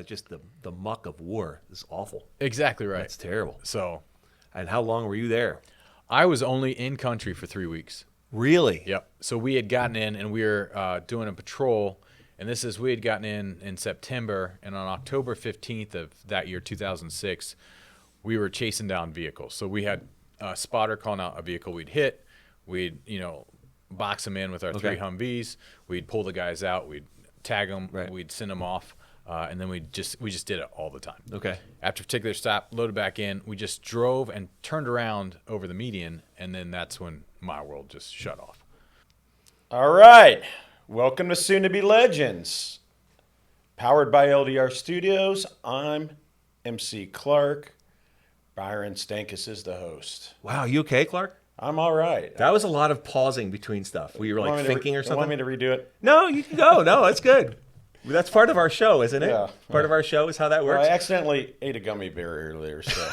just the muck of war is awful. Exactly right. That's terrible. So, And how long were you there? I was only in country for 3 weeks. Really? Yep. So we had gotten in, and we were doing a patrol, and we had gotten in September, and on October 15th of that year, 2006, we were chasing down vehicles. So we had a spotter calling out a vehicle we'd hit. We'd, box them in with our 3 Humvees. We'd pull the guys out. We'd tag them. Right. We'd send them off. And then we just did it all the time. Okay. After a particular stop, loaded back in, we just drove and turned around over the median, and then that's when my world just shut off. All right. Welcome to Soon to Be Legends. Powered by LDR Studios. I'm MC Clark. Byron Stankus is the host. Wow, you okay, Clark? I'm all right. That was a lot of pausing between stuff. Were you like thinking or something? You want me to redo it? No, you can go. No, that's good. That's part of our show, isn't it? Yeah. Part of our show is how that Well, works. I accidentally ate a gummy bear earlier, so.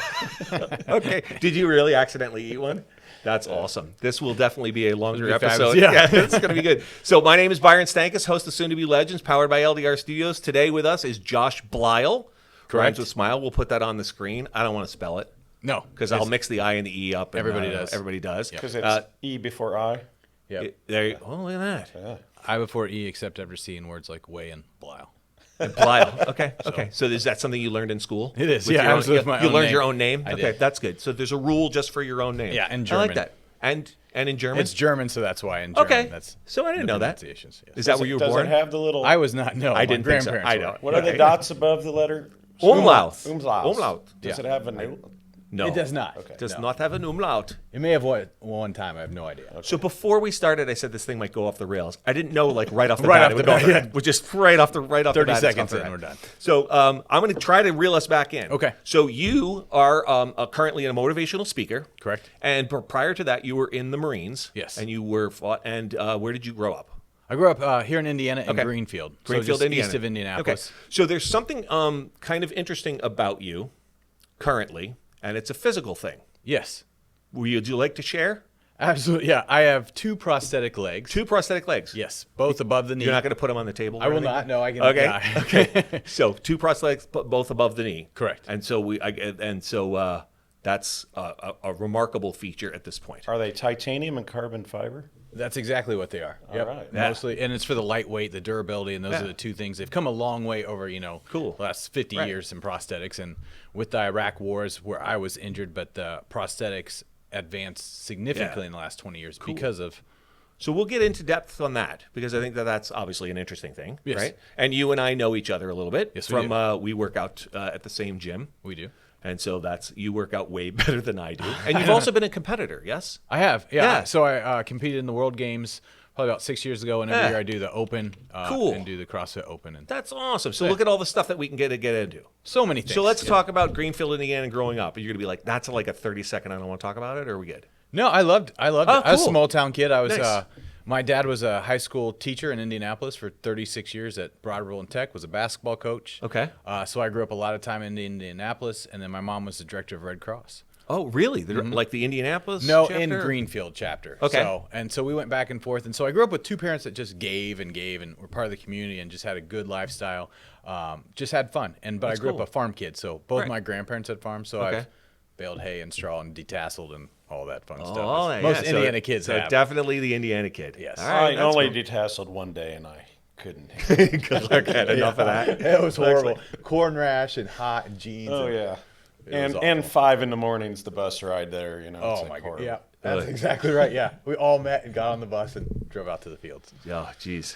Okay. Did you really accidentally eat one? That's awesome. This will definitely be a longer It'll be episode. fabulous. Yeah, it's going to be good. So my name is Byron Stankus, host of Soon to Be Legends, powered by LDR Studios. Today with us is Josh Bleill. Rhymes with smile. We'll put that on the screen. I don't want to spell it. No. Because I'll mix the I and the E up. And, Everybody does. Everybody does. Because it's E before I. Yep. Oh, look at that. Yeah. I before E, except after seeing words like way and Bleill. Bleill. Okay. Okay. So is that something you learned in school? It is. With Yeah. your own- With my you own learned name. your own name? I Okay. did. That's good. So there's a rule just for your own name. Yeah, in I German. like that. And in German? It's German, so that's why in German. Okay. That's So I didn't the know that. pronunciations, yes. Is that where you were Does born? it have the little... I was not. No, I didn't my think so. grandparents I were. don't. What are the Okay. dots above the letter? Umlaut. Umlaut. Umlaut. Does Yeah. it have a... No. It does not. Okay. Does No. not have an umlaut. It may have one time. I have no idea. So before we started, I said this thing might go off the rails. I didn't know, like right off the Right bat, off it the would go bat, off the yeah. bat. We're just right off the 30 bat. it's seconds off the and bat. we're done. So I'm going to try to reel us back in. Okay. So you are currently a motivational speaker. Correct. And prior to that, you were in the Marines. Yes. And you were fought. And where did you grow up? I grew up here in Indiana in Okay. Greenfield. Greenfield, so just Indiana. east of Indianapolis. Okay. So there's something kind of interesting about you currently, and it's a physical thing. Yes. Would you like to share? Absolutely. Yeah. I have 2 prosthetic legs. 2 prosthetic legs. Yes. Both above the knee. You're not going to put them on the table? I or will anything? not. No, I can. Okay. Yeah. Okay. So 2 prosthetics, both above the knee. Correct. And so that's a remarkable feature at this point. Are they titanium and carbon fiber? That's exactly what they are. Yep. right. Yeah. Mostly, and it's for the lightweight, the durability, and those Yeah. are the 2 things. They've come a long way over, Cool. the last 50 Right. years in prosthetics. And with the Iraq wars, where I was injured, but the prosthetics advanced significantly in the last 20 years because of. So we'll get into depth on that because I think that's obviously an interesting thing, Yes. right? And you and I know each other a little bit. Yes, we do. We work out at the same gym. We do. And so you work out way better than I do. And you've also been a competitor, yes? I have. Yeah. Yeah. So I competed in the World Games probably about 6 years ago, and every Yeah. year I do the Open Cool. and do the CrossFit Open. And That's awesome. So look at all the stuff that we can get into. so many things. So let's talk about Greenfield, Indiana growing up. You're going to be like, that's like a 30-second, I don't want to talk about it, or are we good? No, I loved it. Oh, I was a cool. small town kid. I was Nice. my dad was a high school teacher in Indianapolis for 36 years at Broadville and Tech, was a basketball coach. Okay. So I grew up a lot of time in Indianapolis, and then my mom was the director of Red Cross. Oh, really? Like the Indianapolis No, chapter? in Greenfield chapter. Okay. So we went back and forth. And so I grew up with 2 parents that just gave and were part of the community and just had a good lifestyle. Just had fun. But I grew cool. up a farm kid. So both Right. my grandparents had farms. So Okay. I've baled hay and straw and detasseled and all that fun Oh, stuff. yeah. Most So- Indiana kids so have. definitely the Indiana kid. Yes. All right. I only detasseled one day and I couldn't. Good luck. Had enough of that. It was horrible. Corn rash and hot and jeans. Oh, and, yeah. was And awful. 5 in the morning's the bus ride there, it's Oh like my god! horrible. Yeah, that's Really? exactly right. Yeah, we all met and got on the bus and drove out to the fields. Oh, jeez.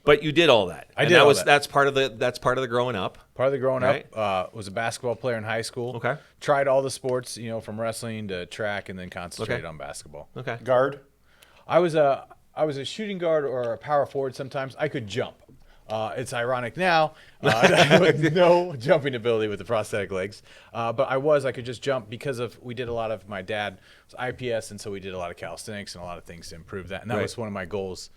But you did all that. I And did all was, that. That's part of the growing up. Part of the growing Right. up was a basketball player in high school. Okay. Tried all the sports, from wrestling to track, and then concentrated Okay. on basketball. Okay. Guard? I was a shooting guard or a power forward. Sometimes I could jump. It's ironic now, with no jumping ability with the prosthetic legs. But I could just jump because we did a lot of, my dad was IPS, and so we did a lot of calisthenics and a lot of things to improve that. And that Right. was one of my goals.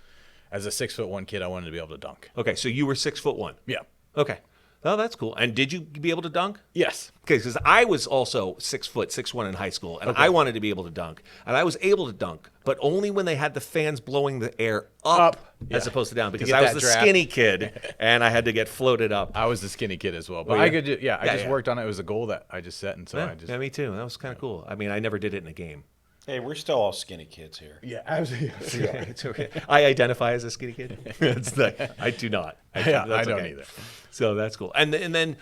As a 6'1" kid, I wanted to be able to dunk. Okay. So you were 6'1". Yeah. Okay. Oh, that's cool. And did you be able to dunk? Yes. Okay, because I was also 6 foot, 6'1" in high school, and I wanted to be able to dunk. And I was able to dunk, but only when they had the fans blowing the air up. As opposed to down, because get I was that the draft. skinny kid, and I had to get floated up. I was the skinny kid as well, but Were I you? could. I just yeah. worked on it. It was a goal that I just set, and so I just. Yeah, me too. That was kind of cool. I mean, I never did it in a game. Hey, we're still all skinny kids here. Yeah, absolutely. It's okay. I identify as a skinny kid. I do not. Yeah, That's I don't okay. either. So that's cool. And then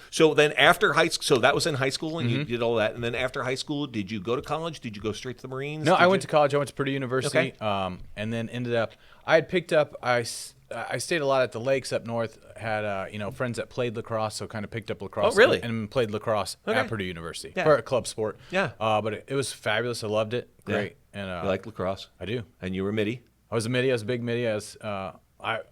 after high school, so that was in high school, and you did all that. And then after high school, did you go to college? Did you go straight to the Marines? No, I went to college. I went to Purdue University, Okay. and then ended up. I had picked up. I stayed a lot at the lakes up north. Had friends that played lacrosse, so kind of picked up lacrosse. Oh, really? And played lacrosse Okay. at Purdue University Yeah. for a club sport. Yeah. But it was fabulous. I loved it. Great. Yeah. And You like lacrosse? I do. And you were midi? I was a midi. I was a big midi.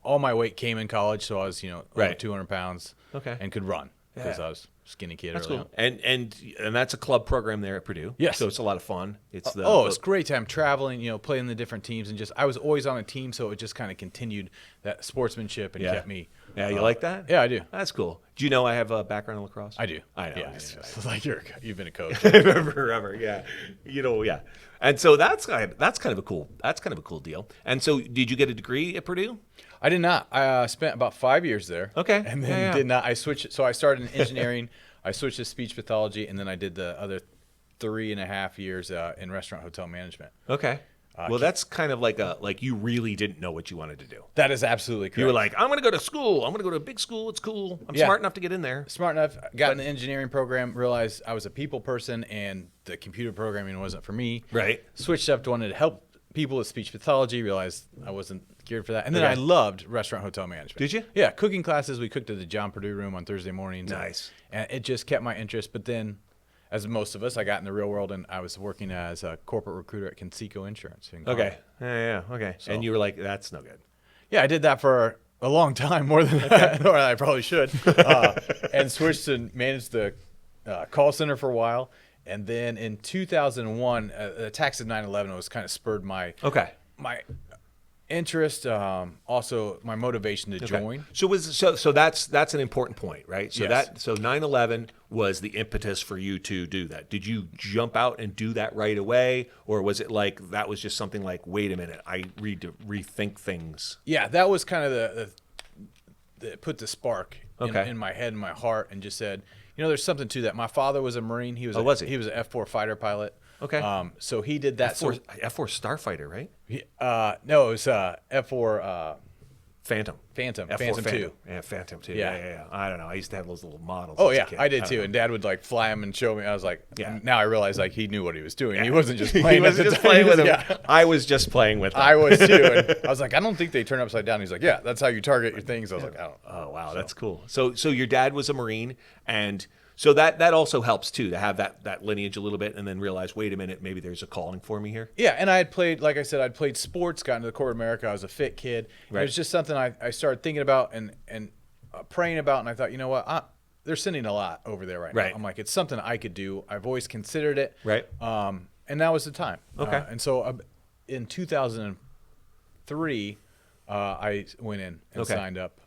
All my weight came in college, so I was over Right. 200 pounds. Okay. And could run because Yeah. I was a skinny kid. That's early cool. on. And that's a club program there at Purdue. Yes. So it's a lot of fun. It's It's great time traveling, playing the different teams, and just I was always on a team, so it just kind of continued that sportsmanship and kept me. Yeah, you like that? Yeah, I do. That's cool. Do you know I have a background in lacrosse? I do. I know. Yeah, I it's know. just like you've been a coach. Forever, yeah. Yeah. And so that's kind of a cool deal. And so, did you get a degree at Purdue? I did not. I spent about 5 years there. Okay. And then Yeah. did not. I switched. So I started in engineering. I switched to speech pathology, and then I did the other 3.5 years in restaurant hotel management. Okay. Well, that's kind of like you really didn't know what you wanted to do. That is absolutely correct. You were like, I'm going to go to school. I'm going to go to a big school. It's cool. I'm Yeah. smart enough to get in there. Smart enough, got in the engineering program, realized I was a people person and the computer programming wasn't for me. Right. Switched up to wanted to help people with speech pathology, realized I wasn't geared for that. And then Okay. I loved restaurant hotel management. Did you? Yeah, cooking classes. We cooked at the John Purdue room on Thursday mornings. Nice. And it just kept my interest. But then, as most of us, I got in the real world and I was working as a corporate recruiter at Conseco Insurance. in Okay. Colorado. Yeah. Okay. And you were like, that's no good. Yeah, I did that for a long time, more than more than I probably should, and switched to manage the call center for a while. And then in 2001, the attacks of 9/11 was kind of spurred my Okay. my interest, also my motivation to join. So that's an important point, right? So Yes. so 9/11 was the impetus for you to do that. Did you jump out and do that right away, or was it like that was just something like, wait a minute, I need to rethink things? Yeah, that was kind of the put the spark Okay. in my head and my heart, and just said, there's something to that. My father was a Marine. He was was he? He was an F-4 fighter pilot. Okay. So he did that. F4 Starfighter, right? No, it was F4 Phantom. Phantom. F4 Phantom 2. Yeah, Phantom 2. Yeah. Yeah. I don't know. I used to have those little models. Oh as a yeah, kid. I did don't too. know. And Dad would like fly him and show me. I was like, Yeah. Now I realize like he knew what he was doing. He wasn't just playing. He wasn't at the just time. playing with him. Yeah. I was just playing with him. I was too. And I was like, I don't think they turn upside down. He's like, yeah, that's how you target your things. I was like, I don't. Oh wow, that's cool. So your dad was a Marine, and so that also helps too, to have that lineage a little bit, and then realize, wait a minute, maybe there's a calling for me here. Yeah, and I had played, like I said, I'd played sports, got into the corporate America. I was a fit kid. Right. It was just something I started thinking about and praying about, and I thought, you know what, they're sending a lot over there right Right. now. I'm like, it's something I could do. I've always considered it. Right. And now was the time. Okay. And so in 2003, I went in and Okay. signed up.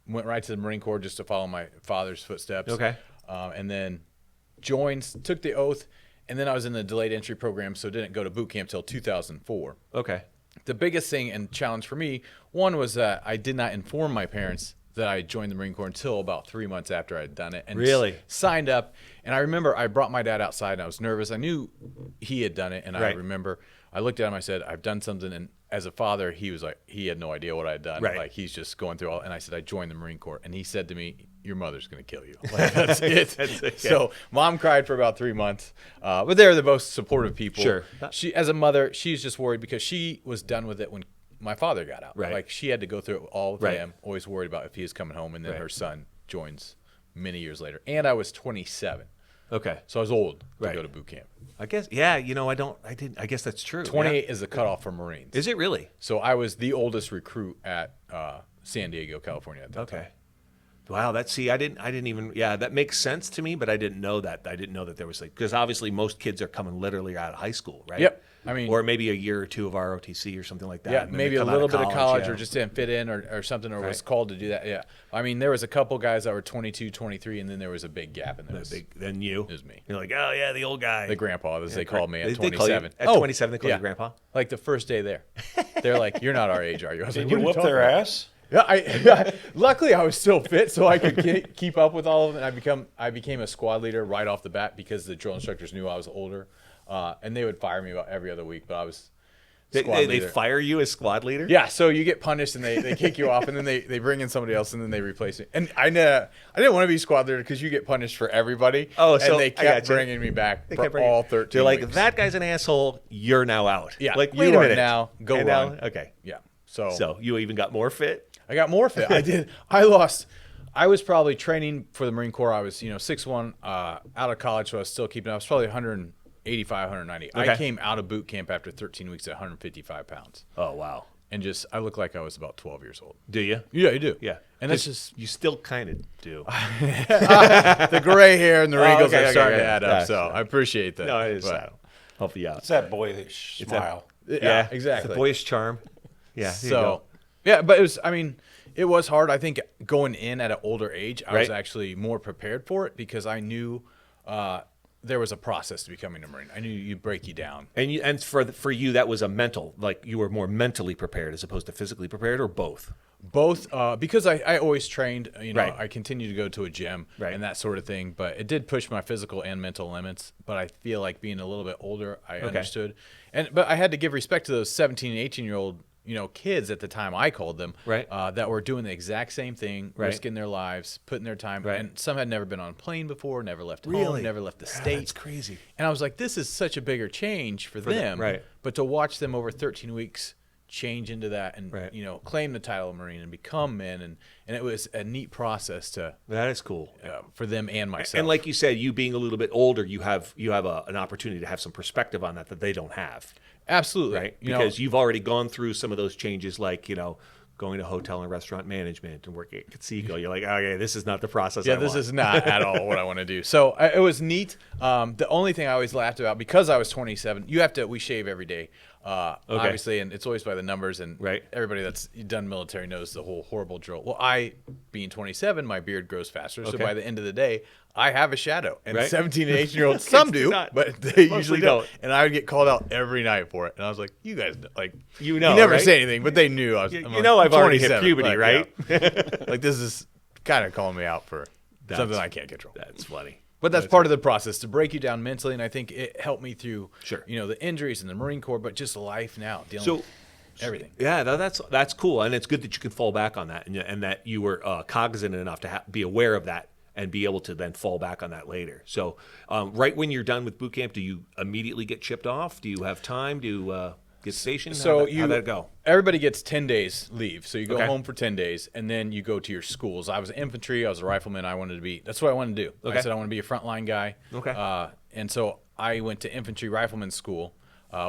Went right to the Marine Corps just to follow my father's footsteps. Okay. And then joined, took the oath, and then I was in the delayed entry program, so didn't go to boot camp till 2004. Okay. The biggest thing and challenge for me, one was that I did not inform my parents that I joined the Marine Corps until about 3 months after I'd done it. And Really? signed up. And I remember I brought my dad outside and I was nervous. I knew he had done it. And I Right. remember I looked at him, I said, I've done something. And as a father, he was like, he had no idea what I had done. Right. Like he's just going through all. And I said, I joined the Marine Corps. And he said to me, your mother's going to kill you. Like, that's it. okay. So mom cried for about 3 months. But they're the most supportive people. Sure. She, as a mother, she's just worried because she was done with it when my father got out. Right. Like she had to go through it all with Right. him, always worried about if he was coming home, and then Right. her son joins many years later. And I was 27. Okay. So I was old to Right. go to boot camp. I guess. Yeah. I guess that's true. 28 Yeah. is the cutoff for Marines. Is it really? So I was the oldest recruit at San Diego, California at that time. Okay. Wow, I didn't even, yeah, that makes sense to me, but I didn't know that. I didn't know that there was like, because obviously most kids are coming literally out of high school, right? Yep. I mean, or maybe a year or two of ROTC or something like that. yeah, and then maybe they a come out little bit of college yeah. or just didn't fit in or something, or was Right. called to do that. Yeah. I mean, there was a couple guys that were 22, 23, and then there was a big gap, and Then you. it was me. You're like, oh yeah, the old guy. The grandpa, as they called me at They call you- 27. At 27, they call yeah. you grandpa? Like the first day there. They're like, you're not our age, are you? I was Did like, you "What are whoop talking their about?" ass? Yeah, luckily I was still fit, so I could keep up with all of it. And I became a squad leader right off the bat because the drill instructors knew I was older, and they would fire me about every other week. But I was squad They leader. fire you as squad leader? Yeah, so you get punished and they kick you off, and then they bring in somebody else, and then they replace you. And I didn't want to be squad leader because you get punished for everybody. Oh, so and they I kept gotcha. bringing me back They for kept bringing- all 13 They're like, weeks. that guy's an asshole. You're now out. Yeah, Like, you wait a are minute. now. Go And run. now- okay. Yeah. So you even got more fit? I got more fit. I did. I was probably training for the Marine Corps. I was, 6'1", out of college, so I was still keeping up. I was probably 185, 190. Okay. I came out of boot camp after 13 weeks at 155 pounds. Oh, wow. And I look like I was about 12 years old. Do you? Yeah, you do. Yeah. And that's just You still kind of do. the gray hair and the wrinkles okay, are starting okay, to add yeah. up. So I appreciate that. No, it is. But- Hopefully, yeah. It's that boyish smile. Yeah, exactly. It's a boyish charm. Yeah. there you go. So, yeah, but it was hard. I think going in at an older age, I was Right. actually more prepared for it because I knew there was a process to becoming a Marine. I knew you'd break you down. And for you, that was a mental, like you were more mentally prepared as opposed to physically prepared, or both? Both, because I always trained, Right. I continued to go to a gym Right. and that sort of thing, but it did push my physical and mental limits. But I feel like being a little bit older, I understood. But I had to give respect to those 17 and 18-year-old, kids at the time, I called them, Right. That were doing the exact same thing, Right. risking their lives, putting their time. Right. And some had never been on a plane before, never left home, Really? never left the Yeah, state. that's crazy. And I was like, this is such a bigger change for them. right. But to watch them over 13 weeks change into that and, Right. claim the title of Marine and become men. And it was a neat process That is cool. for them and myself. And like you said, you being a little bit older, you have an opportunity to have some perspective on that they don't have, Absolutely. right? Because you've already gone through some of those changes, like going to hotel and restaurant management and working at Conseco. You're like, okay, this is not the process. Yeah, I this want. is not at all what I want to do. So it was neat. The only thing I always laughed about, because I was 27, we shave every day, obviously, and it's always by the numbers. And Right. everybody that's done military knows the whole horrible drill. Well, being 27, my beard grows faster. So Okay. by the end of the day, I have a shadow. And Right. 17 and 18-year-olds, some do, not. but they Mostly usually don't. don't. And I would get called out every night for it. And I was like, you guys, You know, you never right? say anything, but they knew. I'm I've already hit 27, puberty, right? yeah. Like, this is kind of calling me out for something That's- I can't control. That's funny. But that's part of the process to break you down mentally, and I think it helped me through, Sure. the injuries in the Marine Corps, but just life now, dealing So with everything. Yeah, that's cool, and it's good that you can fall back on that, and that you were cognizant enough to be aware of that and be able to then fall back on that later. So, right when you're done with boot camp, do you immediately get chipped off? Do you have time to get stationed? So how'd that go? Everybody gets 10 days leave, so you go Okay. home for 10 days, and then you go to your schools. I was infantry, I was a rifleman. That's what I wanted to do. Okay. I said I want to be a frontline guy. Okay. And so I went to infantry rifleman school,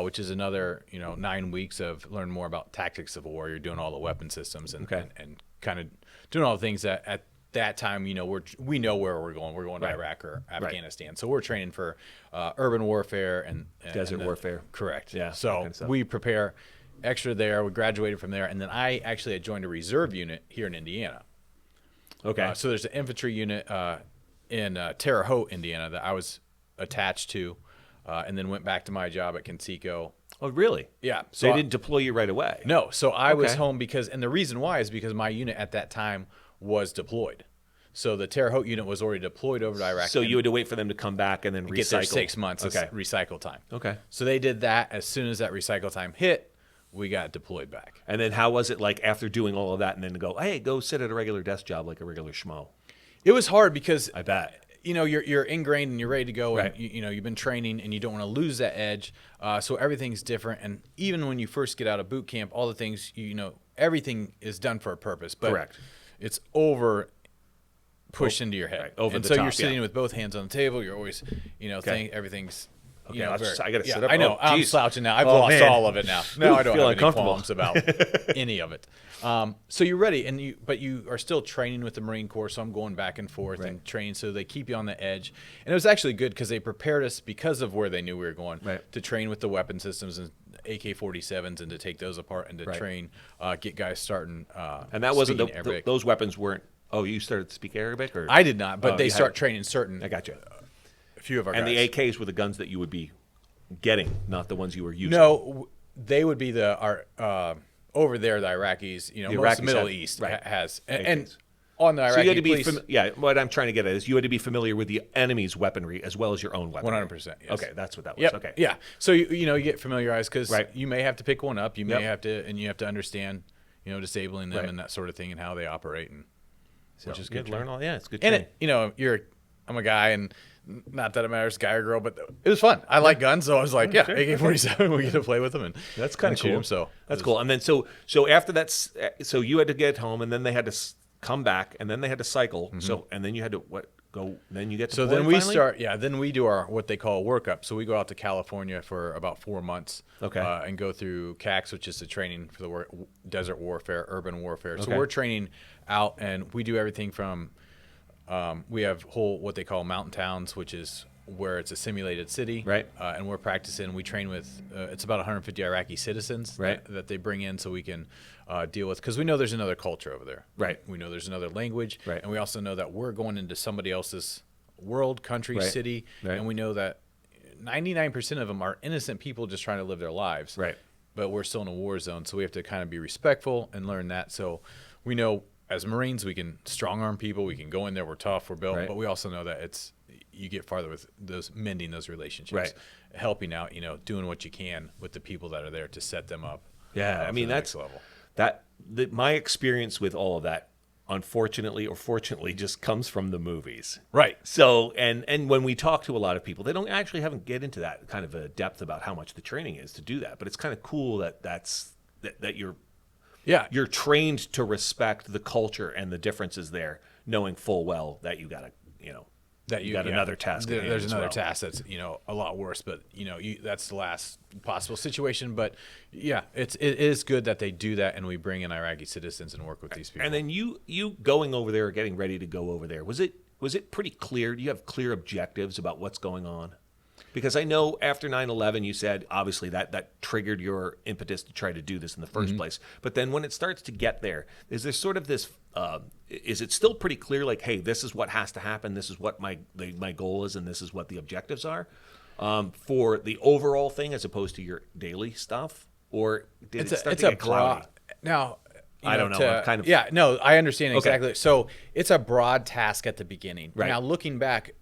which is another 9 weeks of learning more about tactics of war. You're doing all the weapon systems and Okay. and kind of doing all the things that at that time, we know where we're going. We're going to Right. Iraq or Afghanistan. So we're training for urban warfare and Desert and warfare. Correct. Yeah, that So kind of stuff. we prepare extra there. We graduated from there, and then I actually had joined a reserve unit here in Indiana. Okay. So there's an infantry unit in Terre Haute, Indiana, that I was attached to, and then went back to my job at Conseco. Oh, really? Yeah. So they didn't deploy you right away? No. So I was Okay. home and the reason why is because my unit at that time was deployed. So the Terre Haute unit was already deployed over to Iraq. So and you had to wait for them to come back and then recycle? get there 6 months Okay. of recycle time. Okay. So they did that. As soon as that recycle time hit, we got deployed back. And then how was it like after doing all of that and then to go, hey, go sit at a regular desk job like a regular schmo? It was hard because I bet. You're ingrained and you're ready to go, Right. and you've been training and you don't want to lose that edge. So everything's different, and even when you first get out of boot camp, all the things everything is done for a purpose. But Correct. it's pushed into your head, Right. Over and the so top, you're sitting yeah. with both hands on the table. You're always, Okay. think everything's Okay, you know, I got to sit up. I know. Oh, I'm geez. slouching now. I've Oh, lost man. all of it now. Now I don't feel have any uncomfortable. qualms about any of it. So you're ready, but you are still training with the Marine Corps. So I'm going back and forth and training. So they keep you on the edge, and it was actually good because they prepared us because of where they knew we were going to train with the weapon systems and AK-47s and to take those apart and to train, get guys starting. And that wasn't Arabic. those weapons weren't. Oh, you started to speak Arabic, or I did not, but they start training certain. I got you. A few of our and guys. the AKs were the guns that you would be getting, not the ones you were using. No, they would be our over there. The Iraqis, you know, The most Iraqis Middle have- East right. has, AKs. and on the Iraqi So you had to be, police, what I'm trying to get at is you had to be familiar with the enemy's weaponry as well as your own weaponry. 100%. Yes. Okay, that's what that was. Yep. Okay. Yeah. So you know you get familiarized because Right. you may have to pick one up. You may Yep. have to, and you have to understand, you know, disabling them Right. and that sort of thing and how they operate, and which is good. to learn all. Yeah, it's good. And training. it, you know, I'm a guy, and not that it matters, guy or girl, but it was fun. I like guns, so I was like, yeah, AK-47, we get to play with them, and That's kind of shoot cool. 'em, so That's cool. And then so after that, so you had to get home, and then they had to come back, and then they had to cycle. So and then you had to go. Then you get to So then we start, then we do our what they call a workup. So we go out to California for about 4 months, and go through CAX, which is the training for the desert warfare, urban warfare. So we're training out, and we do everything from we have whole what they call mountain towns, which is where it's a simulated city, Right. And we're practicing. We train with it's about 150 Iraqi citizens, Right. that they bring in so we can deal with, because we know there's another culture over there, Right. We know there's another language, Right. and we also know that we're going into somebody else's world, country, Right. city, Right. and we know that 99% of them are innocent people just trying to live their lives, Right. But we're still in a war zone, so we have to kind of be respectful and learn that. So we know as Marines we can strong arm people, we can go in there, we're tough, we're built, Right. but we also know that you get farther with mending those relationships, Right. helping out, doing what you can with the people that are there to set them up. Yeah, I for mean the that's next level. my experience with all of that, unfortunately or fortunately, just comes from the movies. Right. So and when we talk to a lot of people, they don't actually haven't get into that kind of a depth about how much the training is to do that. But it's kind of cool that you're trained to respect the culture and the differences there, knowing full well that you got to that you got another task. There's another task that's a lot worse, but that's the last possible situation. But yeah, it is good that they do that, and we bring in Iraqi citizens and work with these people. And then you going over there or getting ready to go over there, was it pretty clear? Do you have clear objectives about what's going on? Because I know after 9/11, you said obviously that triggered your impetus to try to do this in the first place. But then when it starts to get there, is there sort of this? Is it still pretty clear? Like, hey, this is what has to happen. This is what my goal is, and this is what the objectives are for the overall thing, as opposed to your daily stuff. Or did it start to get cloudy? Now, I don't know. I understand exactly. So it's a broad task at the beginning. Right. Now, looking back,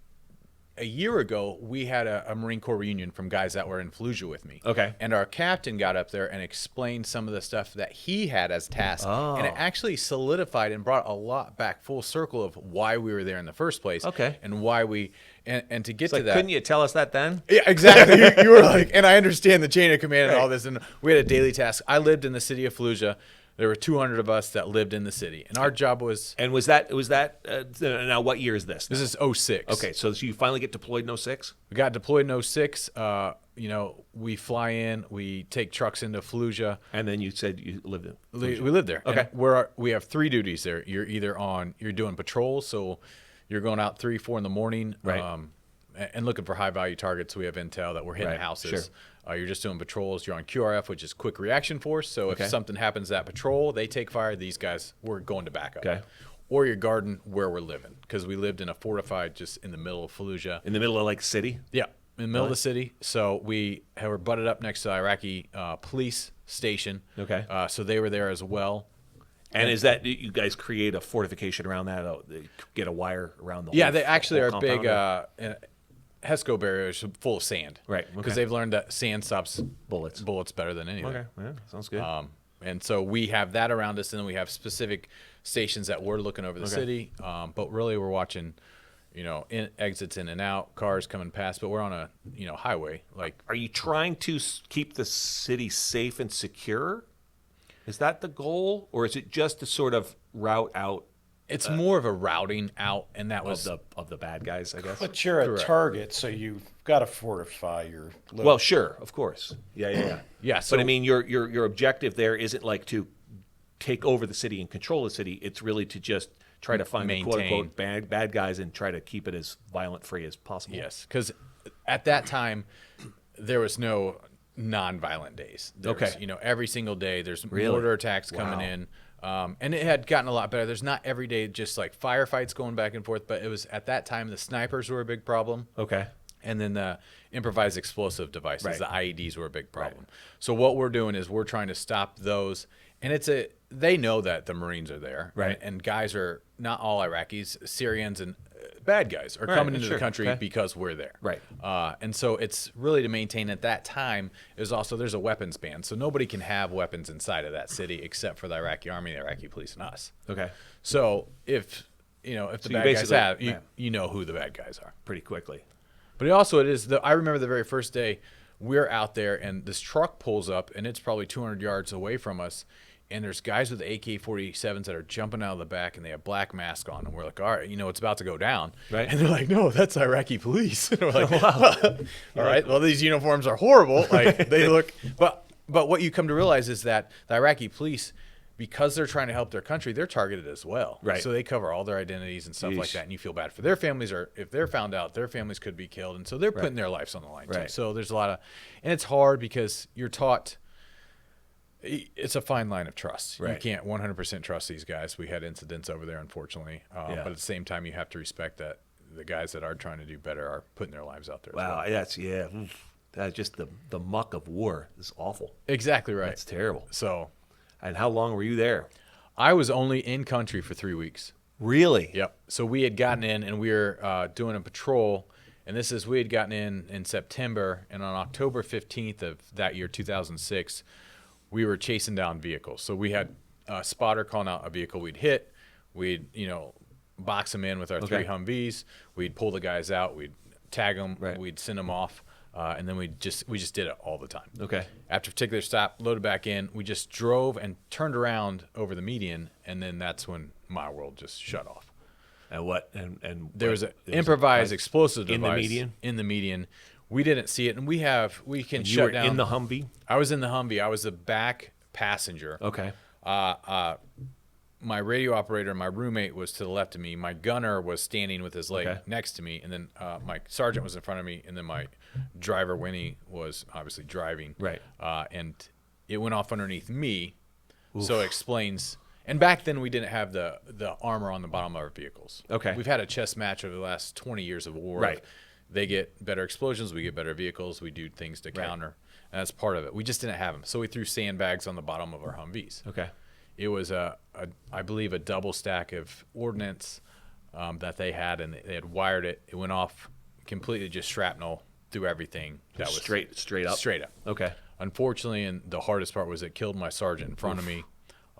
a year ago, we had a Marine Corps reunion from guys that were in Fallujah with me. Okay. And our captain got up there and explained some of the stuff that he had as tasks. Oh. And it actually solidified and brought a lot back full circle of why we were there in the first place. Okay. And why we, and to get It's to like, that. couldn't you tell us that then? Yeah, exactly. You were like, and I understand the chain of command and all this. And we had a daily task. I lived in the city of Fallujah. There were 200 of us that lived in the city, and our job was. And was that now? What year is this? This is 06. Okay, so you finally get deployed in 06? We got deployed in 06. We fly in, we take trucks into Fallujah. And then you said you lived in We lived there. Okay. And we have 3 duties there. You're either you're doing patrols, so you're going out 3, 4 in the morning, Right. And looking for high value targets. We have intel that we're hitting Right, houses. sure. You're just doing patrols. You're on QRF, which is quick reaction force. So if something happens at patrol, they take fire. These guys, we're going to backup. Okay. Or you're guarding where we're living, because we lived in a fortified, just in the middle of Fallujah. In the middle of like city? Yeah, in the middle of the city. So we were butted up next to the Iraqi police station. Okay. So they were there as well. And is that you guys create a fortification around that? They get a wire around the whole Yeah, they actually whole are big. compound? HESCO barriers full of sand. Right, Because okay. they've learned that sand stops Bullets. better than anything. Okay, yeah, sounds good. And so we have that around us, and then we have specific stations that we're looking over the city. But really, we're watching, exits in and out, cars coming past. But we're on a, highway. Like, Are you trying to keep the city safe and secure? Is that the goal, or is it just to sort of route out It's more of a routing out, and that was of the bad guys, I guess. But you're a Correct. target, so you've got to fortify your. Well, sure, of course. Yeah. Yeah, so- but I mean, your objective there isn't like to take over the city and control the city. It's really to just try to find the quote unquote bad guys and try to keep it as violent free as possible. Yes, because at that time there was no non-violent days. There was, every single day there's mortar attacks coming in. And it had gotten a lot better. There's not every day just like firefights going back and forth, but it was at that time the snipers were a big problem. Okay. And then the improvised explosive devices, Right. the IEDs, were a big problem. So what we're doing is we're trying to stop those. And they know that the Marines are there. Right. And guys are not all Iraqis, Syrians and bad guys are coming into the country because we're there. Right. And so it's really to maintain at that time is also there's a weapons ban. So nobody can have weapons inside of that city except for the Iraqi army, the Iraqi police, and us. Okay. So if the bad guys have, you know who the bad guys are. Pretty quickly. But I remember the very first day we're out there and this truck pulls up and it's probably 200 yards away from us. And there's guys with AK-47s that are jumping out of the back, and they have black masks on. And we're like, all right, it's about to go down. Right. And they're like, no, that's Iraqi police. And we're like, wow. All right, well, these uniforms are horrible. Like they look, but what you come to realize is that the Iraqi police, because they're trying to help their country, they're targeted as well. Right. So they cover all their identities and stuff like that, and you feel bad for their families, or if they're found out, their families could be killed, and so they're putting their lives on the line too. Right. So there's a lot of, and it's hard because you're taught. It's a fine line of trust. Right. You can't 100% trust these guys. We had incidents over there, unfortunately. But at the same time, you have to respect that the guys that are trying to do better are putting their lives out there. Wow, that's That's just the muck of war is awful. Exactly right. That's terrible. So, and how long were you there? I was only in country for 3 weeks. Really? Yep. So we had gotten in and we were doing a patrol. And we had gotten in September. And on October 15th of that year, 2006, we were chasing down vehicles. So we had a spotter calling out a vehicle we'd hit. We'd, box them in with our 3 Humvees. We'd pull the guys out. We'd tag them. Right. We'd send them off. And then we just did it all the time. Okay. After a particular stop, loaded back in. We just drove and turned around over the median. And then that's when my world just shut off. And what? And there was an improvised explosive device in the median. In the median, we didn't see it, and we can And shut you were down. in the Humvee? I was in the Humvee. I was the back passenger. Okay. My radio operator, my roommate, was to the left of me. My gunner was standing with his leg next to me, and then my sergeant was in front of me, and then my driver Winnie was obviously driving. Right. And it went off underneath me, so it explains. And back then we didn't have the armor on the bottom of our vehicles. Okay. We've had a chess match over the last 20 years of war. Right. They get better explosions, we get better vehicles, we do things to counter, and that's part of it. We just didn't have them, so we threw sandbags on the bottom of our Humvees. Okay. It was I believe a double stack of ordnance that they had, and they had wired it. It went off completely, just shrapnel through everything. That was straight up. Straight up. Okay. Unfortunately, and the hardest part was it killed my sergeant in front of me.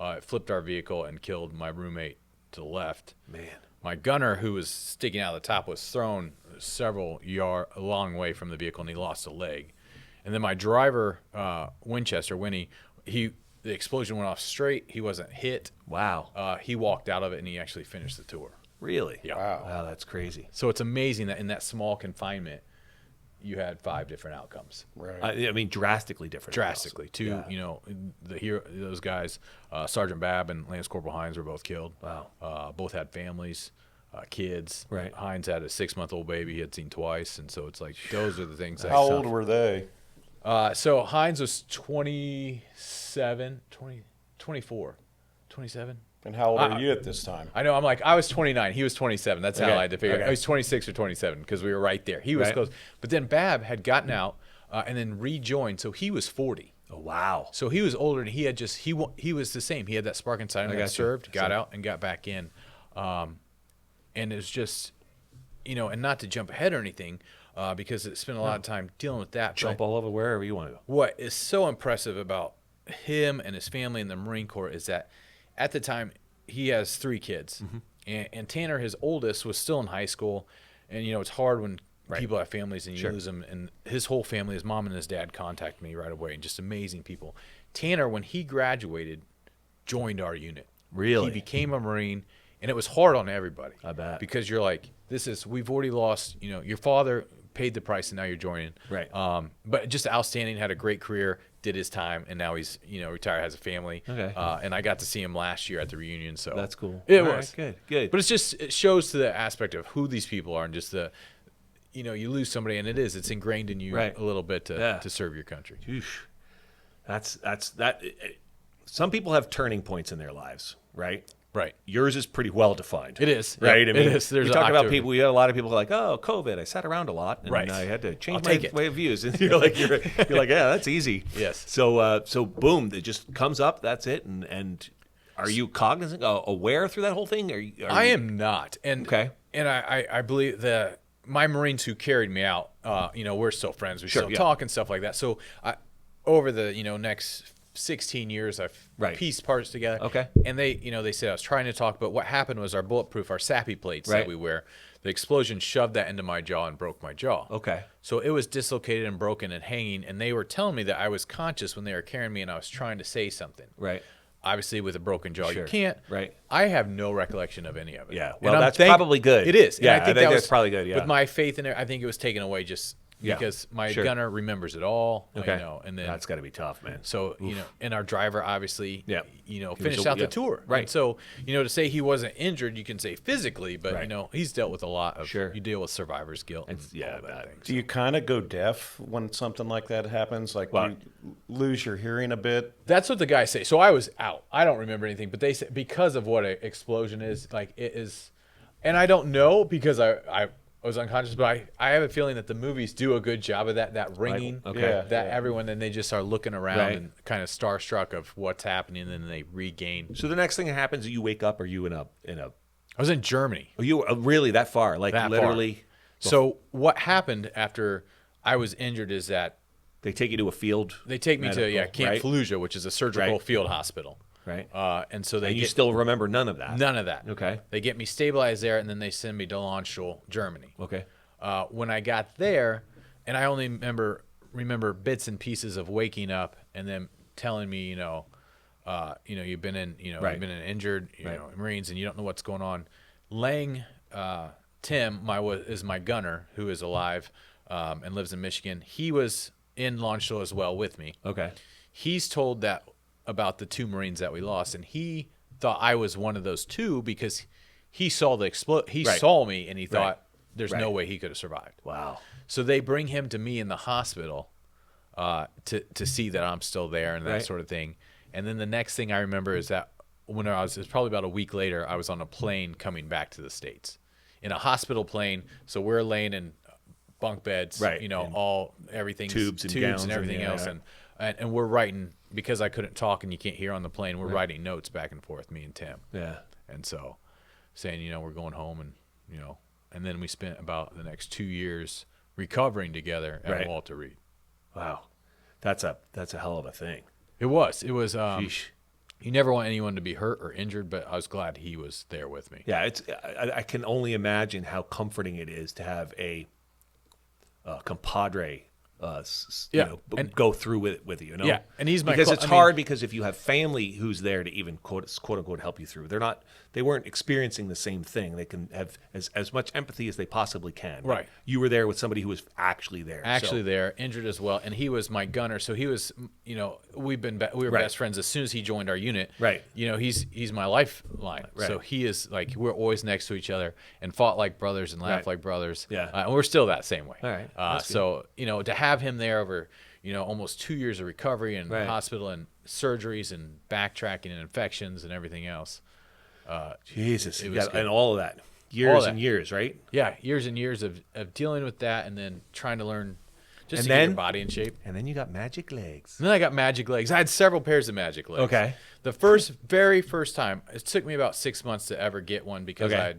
It flipped our vehicle and killed my roommate to the left. Man. My gunner, who was sticking out of the top, was thrown a long way from the vehicle, and he lost a leg. And then my driver, Winchester, Winnie, the explosion went off straight. He wasn't hit. Wow. He walked out of it, and he actually finished the tour. Really? Yeah. Wow, that's crazy. So it's amazing that in that small confinement, you had 5 different outcomes. Right. I mean, drastically different. Drastically. Those guys, Sergeant Babb and Lance Corporal Hines were both killed. Wow. Both had families, kids. Right. Hines had a 6-month-old baby he had seen twice, and so it's like those are the things. How old were they? So Hines was 27, 24, 27. And how old are you at this time? I know. I'm like, I was 29. He was 27. That's how I had to figure it. Okay. I was 26 or 27 because we were right there. He was close. But then Babb had gotten out and then rejoined, so he was 40. Oh, wow. So he was older, and he had just he was the same. He had that spark inside him. Got served, got out, and got back in. And it was just, and not to jump ahead or anything, because it spent a lot of time dealing with that. Jump but all over wherever you want to go. what is so impressive about him and his family in the Marine Corps is that at the time he has 3 kids, and Tanner, his oldest, was still in high school, and it's hard when people have families and you lose them. And his whole family, his mom and his dad, contacted me right away, and just amazing people. Tanner, when he graduated, joined our unit. Really? He became a Marine, And it was hard on everybody. I bet. Because you're like, we've already lost, your father paid the price and now you're joining. Right. But just outstanding, had a great career, did his time, and now he's, retired, has a family. Okay. And I got to see him last year at the reunion. So That's cool. It All was. right, good. But it shows to the aspect of who these people are and just you lose somebody and it's ingrained in you Right. a little bit to serve your country. Oof. That's that. Some people have turning points in their lives, right? Right. Yours is pretty well defined. It is. Right? Yep, I mean, it is. There's we an talk about October. people. We had a lot of people like, oh, COVID. I sat around a lot, and Right. I had to change I'll my take it. way of views. And you're like, yeah, that's easy. Yes. So boom, it just comes up. That's it. And are you cognizant, aware through that whole thing? I am not. And Okay. And I believe that my Marines who carried me out, we're still friends. We Sure, still yeah. talk and stuff like that. So over the next 16 years, I've Right. pieced parts together. Okay. And they said I was trying to talk, but what happened was our bulletproof, our SAPI plates Right. that we wear, the explosion shoved that into my jaw and broke my jaw. Okay. So it was dislocated and broken and hanging, and they were telling me that I was conscious when they were carrying me and I was trying to say something. Right. Obviously, with a broken jaw, Sure. you can't. Right. I have no recollection of any of it. Yeah. And Well, I'm that's probably good. It is. Yeah, And I think, that's was probably good, yeah. With my faith in it, I think it was taken away just Yeah. because my Sure. gunner remembers it all. Okay. And then That's got to be tough, man. so and our driver obviously, Yeah. finished out the tour. Right. And so to say he wasn't injured, you can say physically, but Right. he's dealt with a lot of. Sure. You deal with survivor's guilt. And yeah, all that that- things. Do you kind of go deaf when something like that happens? Like Well- you lose your hearing a bit? That's what the guys say. So I was out. I don't remember anything, but they said because of what an explosion is, like it is, and I don't know because I was unconscious, but I have a feeling that the movies do a good job of that ringing, okay. Yeah, that yeah. everyone, and they just are looking around Right. and kind of starstruck of what's happening, and then they regain. So the next thing that happens, you wake up. Are you in a? I was in Germany. Are you really that far? Like That far. literally, So what happened after I was injured is that they take you to a field. they take me to medical, Camp right? Fallujah, which is a surgical Right. field hospital, Right. and so they And you get still remember none of that. none of that. Okay. They get me stabilized there, and then they send me to Landstuhl, Germany. Okay. When I got there, and I only remember bits and pieces of waking up and then telling me, you've been in, Right. you've been in injured, Right. Marines, and you don't know what's going on. Lang, Tim, is my gunner who is alive and lives in Michigan. He was in Landstuhl as well with me. Okay. He's told that about the 2 Marines that we lost, and he thought I was one of those 2 because he saw the He Right. saw me, and he thought Right. there's no way he could have survived. Wow. So they bring him to me in the hospital to see that I'm still there and that Right. sort of thing. And then the next thing I remember is that it was probably about a week later, I was on a plane coming back to the States in a hospital plane. So we're laying in bunk beds, Right. And everything, tubes and gowns and everything and, else. yeah. And we're writing, because I couldn't talk and you can't hear on the plane, we're writing notes back and forth, me and Tim. Yeah. And so saying, we're going home and then we spent about the next 2 years recovering together at Right. Walter Reed. Wow. That's a hell of a thing. It was, Sheesh. you never want anyone to be hurt or injured, but I was glad he was there with me. Yeah. I can only imagine how comforting it is to have a compadre. Yeah, and- Go through with you. Yeah, and he's my because clo- it's I mean- hard because if you have family who's there to even quote unquote help you through, they weren't experiencing the same thing. They can have as much empathy as they possibly can. Right. You were there with somebody who was actually there. Actually so. there, injured as well, and he was my gunner. So he was, we were Right. best friends as soon as he joined our unit. Right. He's my lifeline. Right. So he is like we're always next to each other and fought like brothers and laughed Right. like brothers. Yeah. And we're still that same way. All right. That's good. So to have him there over almost 2 years of recovery and Right. hospital and surgeries and backtracking and infections and everything else. Jesus, it you was got- good. and all of that, years that. and years, right? Yeah, years and years of dealing with that and then trying to learn just And to get then- your body in shape. And then you got magic legs. And then I got magic legs. I had several pairs of magic legs. Okay. The very first time, it took me about 6 months to ever get one because Okay.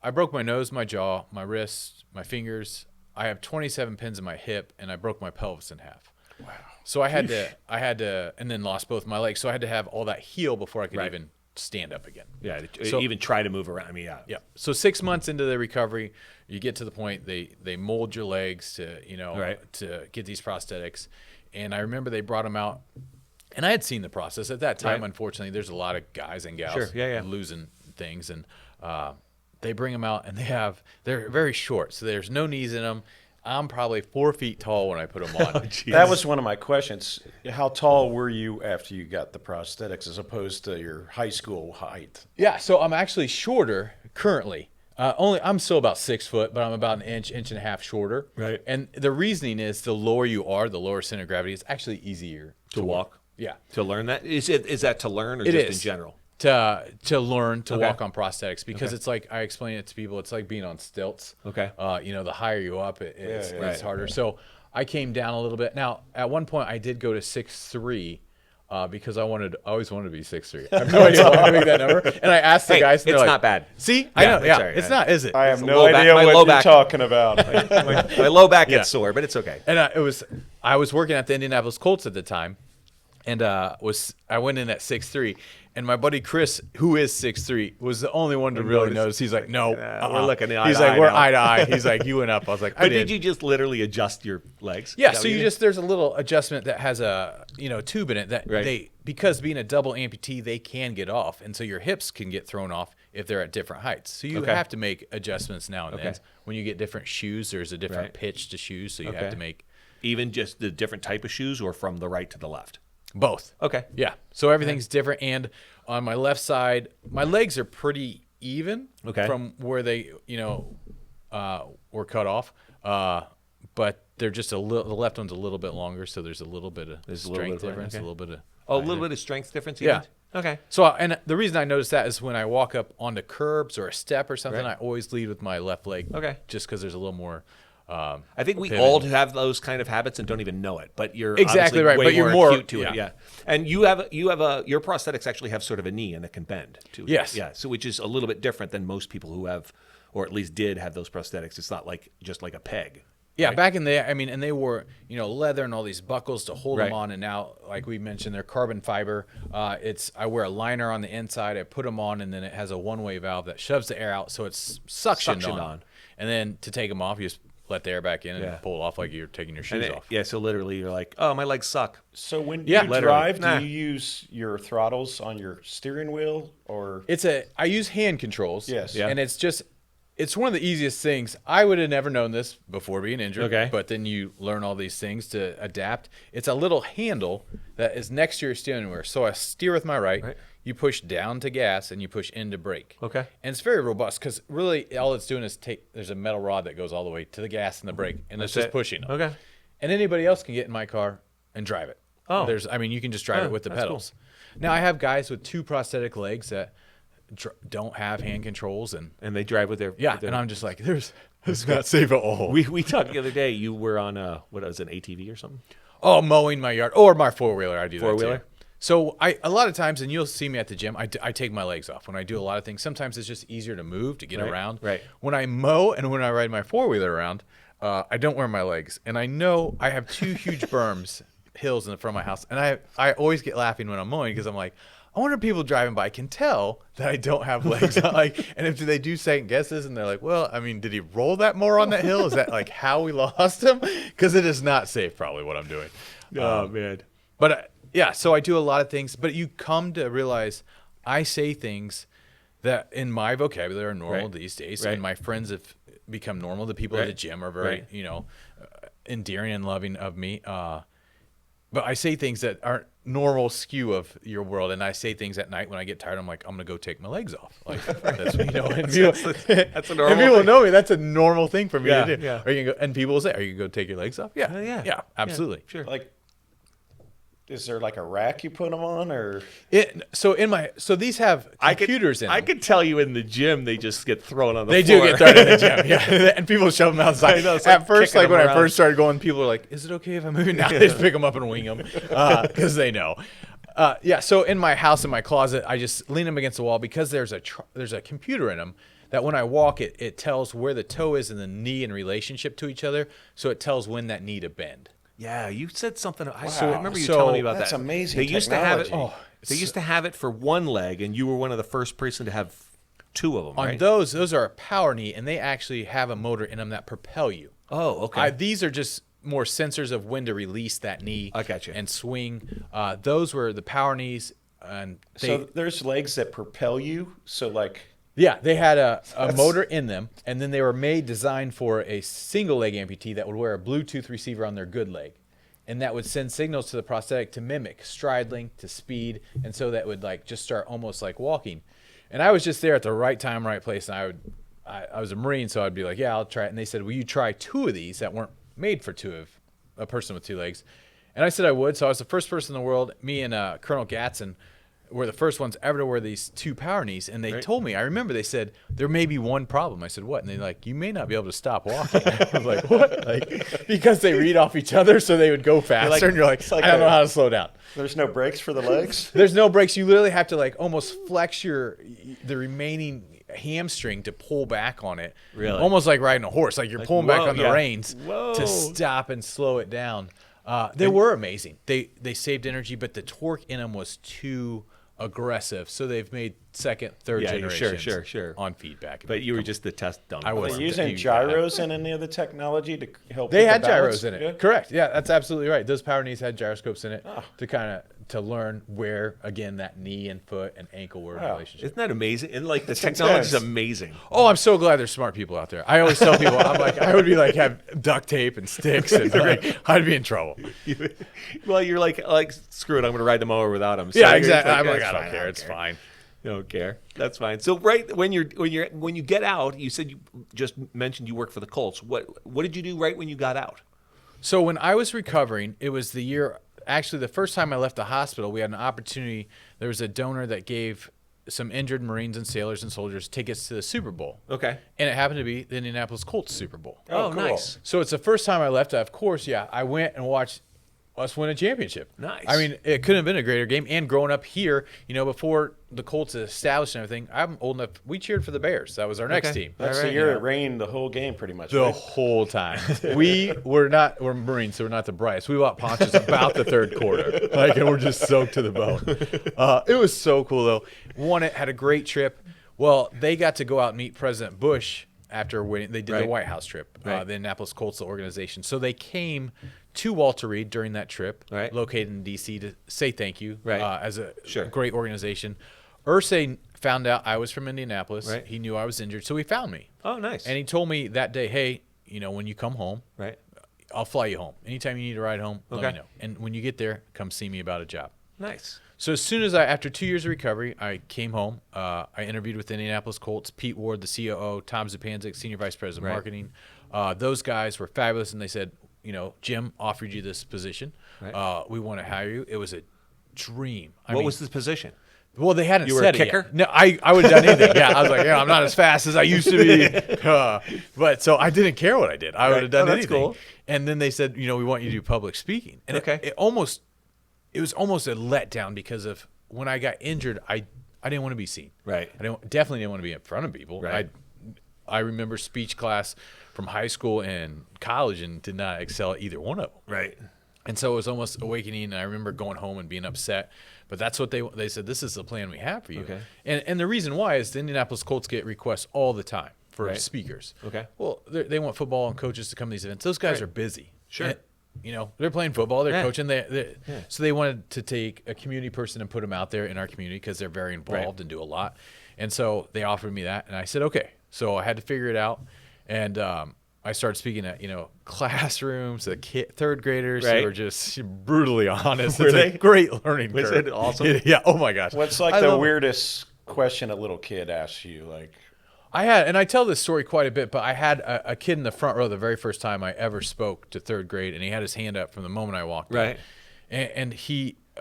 I broke my nose, my jaw, my wrists, my fingers. I have 27 pins in my hip, and I broke my pelvis in half. Wow. So I had to, and then lost both my legs. So I had to have all that heal before I could Right. even stand up again. Yeah, So- even try to move around. I mean, yeah. Yeah. So 6 months into the recovery, you get to the point they mold your legs to Right. to get these prosthetics, and I remember they brought them out, and I had seen the process at that time. Right. Unfortunately, there's a lot of guys and gals Sure. Yeah, yeah. losing different things, and they bring them out, and they're very short, so there's no knees in them. I'm probably 4 feet tall when I put them on. That was one of my questions. How tall were you after you got the prosthetics as opposed to your high school height? Yeah, so I'm actually shorter currently. I'm still about 6 foot, but I'm about an inch and a half shorter. Right. And the reasoning is the lower you are, the lower center of gravity, it's actually easier To walk? Yeah. To learn that? Is that to learn or It just is. in general? To learn to Okay. walk on prosthetics, because it's like I explain it to people, it's like being on stilts. Okay. The higher you up, it's Right. harder. So I came down a little bit. Now, at one point, I did go to 6'3", because I always wanted to be 6'3". I have no idea why I made that number. And I asked the guys, and they're it's like, not bad. See, I know, it's yeah, all right. it's not, is it? I have It's no low back- idea my what low you're back- talking about. My low back Yeah. gets sore, but it's okay. And I was working at the Indianapolis Colts at the time, and I went in at 6'3", and my buddy Chris, who is 6'3", was the only one to really notice. He's like, no, we're looking eye He's to like, eye we're now. eye to eye. He's like, you went up. I was like, I But did. did you just literally adjust your legs? Yeah, Is that so what you did? just there's a little adjustment that has a tube in it that Right. because being a double amputee, they can get off, and so your hips can get thrown off if they're at different heights. So you Okay. have to make adjustments now and then. Okay. When you get different shoes, there's a different Right. pitch to shoes, so you Okay. have to make Even just the different type of shoes or from the right to the left? both. Okay. Yeah, so everything's different, and on my left side, my legs are pretty even from where they were cut off, but they're just the left one's a little bit longer, so there's a little bit of There's a strength little bit of difference, okay. a little bit of Oh, a little bit of strength difference? Yeah. Even? Okay. So, and the reason I notice that is when I walk up onto curbs or a step or something, Right. I always lead with my left leg. Okay. Just because there's a little more. I think we pivot. all have those kind of habits and don't even know it, but you're Exactly obviously right, way but you're more- acute to it. Yeah, and your prosthetics actually have sort of a knee and it can bend too. Yes. Yeah. So which is a little bit different than most people who have, or at least did have those prosthetics. It's not like just like a peg. Yeah, right? back in the, I mean, and they wore, leather and all these buckles to hold Right. them on, and now, like we mentioned, they're carbon fiber. I wear a liner on the inside, I put them on, and then it has a one-way valve that shoves the air out, so it's suctioned on. And then to take them off, you just let the air back in and Yeah. pull it off like you're taking your And shoes it- off. yeah. So literally, you're like, oh, my legs suck. So when Yeah. you Literally. drive, Nah. do you use your throttles on your steering wheel or? I use hand controls. Yes. Yeah. And it's one of the easiest things. I would have never known this before being injured. Okay. But then you learn all these things to adapt. It's a little handle that is next to your steering wheel. So I steer with my right. You push down to gas and you push in to brake. Okay. And it's very robust because really all it's doing is there's a metal rod that goes all the way to the gas and the brake, and it's just pushing them. Okay. And anybody else can get in my car and drive it. Oh. You can just drive it with the that's cool. pedals. Now I have guys with 2 prosthetic legs that don't have hand controls, and And they drive with their and I'm just like, this is not safe at all. We talked the other day. You were on what was it, an ATV or something? Mowing my yard or my 4-wheeler. I do that Four-wheeler? too. So a lot of times, and you'll see me at the gym, I take my legs off when I do a lot of things. Sometimes it's just easier to move, to get around. Right. When I mow and when I ride my 4-wheeler around, I don't wear my legs. And I know I have 2 huge hills in the front of my house. And I always get laughing when I'm mowing because I'm like, I wonder if people driving by can tell that I don't have legs. And if they do second guesses and they're like, well, I mean, did he roll that more on that hill? Is that like how we lost him? Because it is not safe, probably, what I'm doing. Oh man. But so I do a lot of things, but you come to realize I say things that in my vocabulary are normal these days, and my friends have become normal. The people at the gym are very, endearing and loving of me. But I say things that aren't normal skew of your world, and I say things at night when I get tired. I'm like, I'm gonna go take my legs off. Like that's and people, That's a normal and people thing. know me. That's a normal thing for me to do. Yeah. Are you gonna go, and people will say, "Are you gonna go take your legs off?" Yeah, Yeah. absolutely. Sure. Like, is there like a rack you put them on, or? So these have computers in them. I could tell you in the gym they just get thrown on the They floor. do get thrown in the gym, yeah. And people shove them outside. I know, it's At like first, kicking like when them I around. first started going, people were like, "Is it okay if I move?" Now they just pick them up and wing them because they know. So in my house, in my closet, I just lean them against the wall because there's a computer in them that when I walk, it tells where the toe is and the knee in relationship to each other, so it tells when that knee to bend. Yeah, you said something. I remember you So telling me about that's that. amazing They used to have it. technology. They used to have it for one leg, and you were one of the first person to have 2 of them. On right? those are a power knee, and they actually have a motor in them that propel you. Oh, okay. These are just more sensors of when to release that knee. I got you. And swing. Those were the power knees. and So there's legs that propel you. So like, yeah, they had a motor in them, and then they were designed for a single leg amputee that would wear a Bluetooth receiver on their good leg. And that would send signals to the prosthetic to mimic stride length to speed. And so that would like just start almost like walking. And I was just there at the right time, right place. And I was a Marine, so I'd be like, yeah, I'll try it. And they said, will you try 2 of these that weren't made for a person with 2 legs? And I said I would. So I was the first person in the world, me and Colonel Gatson, were the first ones ever to wear these 2 power knees. And they told me, I remember they said, there may be one problem. I said, what? And they're like, you may not be able to stop walking. I was like, what? Like, because they read off each other, so they would go faster. And you're like I don't know how to slow down. There's no brakes for the legs? There's no brakes. You literally have to like almost flex the remaining hamstring to pull back on it. Really? Almost like riding a horse. Like you're pulling back on the reins Whoa. to stop and slow it down. They were amazing. They saved energy, but the torque in them was too aggressive, so they've made second, third generations sure. on feedback. But you were just the test dummy. I Are was they using gyros and any of the technology to help? They with had the balance? gyros in it. Yeah. Correct. Yeah, that's absolutely right. Those power knees had gyroscopes in it to kind of learn where again that knee and foot and ankle were in relationship. Isn't that amazing? And like the technology is amazing. Oh, I'm so glad there's smart people out there. I always tell people, I'm like, I would be like have duct tape and sticks, and like I'd be in trouble. Well, you're like screw it, I'm going to ride the mower without him. So Yeah, exactly. Like, I'm like, "It's I don't fine, care. It's fine. You don't care. That's fine. So right when you get out, you said you just mentioned you work for the Colts. What did you do right when you got out? So when I was recovering, it was the year. Actually, the first time I left the hospital, we had an opportunity. There was a donor that gave some injured Marines and sailors and soldiers tickets to the Super Bowl. Okay. And it happened to be the Indianapolis Colts Super Bowl. Oh, cool. nice. So it's the first time I left. Of course, yeah, I went and watched us win a championship. Nice. I mean, it couldn't have been a greater game. And growing up here, before the Colts established and everything, I'm old enough. We cheered for the Bears. That was our next team. That's the year it rained the whole game, pretty much. The right? whole time. We're Marines, so we're not the brightest. We bought ponchos about the third quarter. And we're just soaked to the bone. It was so cool, though. Won it, had a great trip. Well, they got to go out and meet President Bush after winning. They did the White House trip, the Indianapolis Colts, the organization. So they came to Walter Reed during that trip, located in D.C., to say thank you as a great organization. Ursay found out I was from Indianapolis. Right. He knew I was injured, so he found me. Oh, nice. And he told me that day, hey, when you come home, I'll fly you home. Anytime you need to ride home, let me know. And when you get there, come see me about a job. Nice. So as soon as after 2 years of recovery, I came home. I interviewed with the Indianapolis Colts, Pete Ward, the COO, Tom Zupanzik, Senior Vice President of Marketing. Those guys were fabulous, and they said, Jim offered you this position. Right. We want to hire you. It was a dream. What was the position? Well, they hadn't You were said a it kicker? yet. No, I would have done anything. Yeah, I was like, I'm not as fast as I used to be. But so I didn't care what I did. I would have done anything. Cool. And then they said, we want you to do public speaking. And it was almost a letdown because of when I got injured, I didn't want to be seen. Right. Definitely didn't want to be in front of people. Right. I remember speech class from high school and college and did not excel at either one of them. Right. And so it was almost awakening, and I remember going home and being upset. But that's what they said, this is the plan we have for you. Okay. And the reason why is the Indianapolis Colts get requests all the time for speakers. Okay. Well, they want football and coaches to come to these events. Those guys are busy. Sure. And, they're playing football, they're coaching. So they wanted to take a community person and put them out there in our community because they're very involved and do a lot. And so they offered me that, and I said, okay. So I had to figure it out. And I started speaking at, classrooms, third graders who were just brutally honest. It's a great learning curve. Was it awesome? Yeah. Oh my gosh. What's like the weirdest question a little kid asks you? Like, I tell this story quite a bit, but I had a kid in the front row the very first time I ever spoke to third grade, and he had his hand up from the moment I walked in. And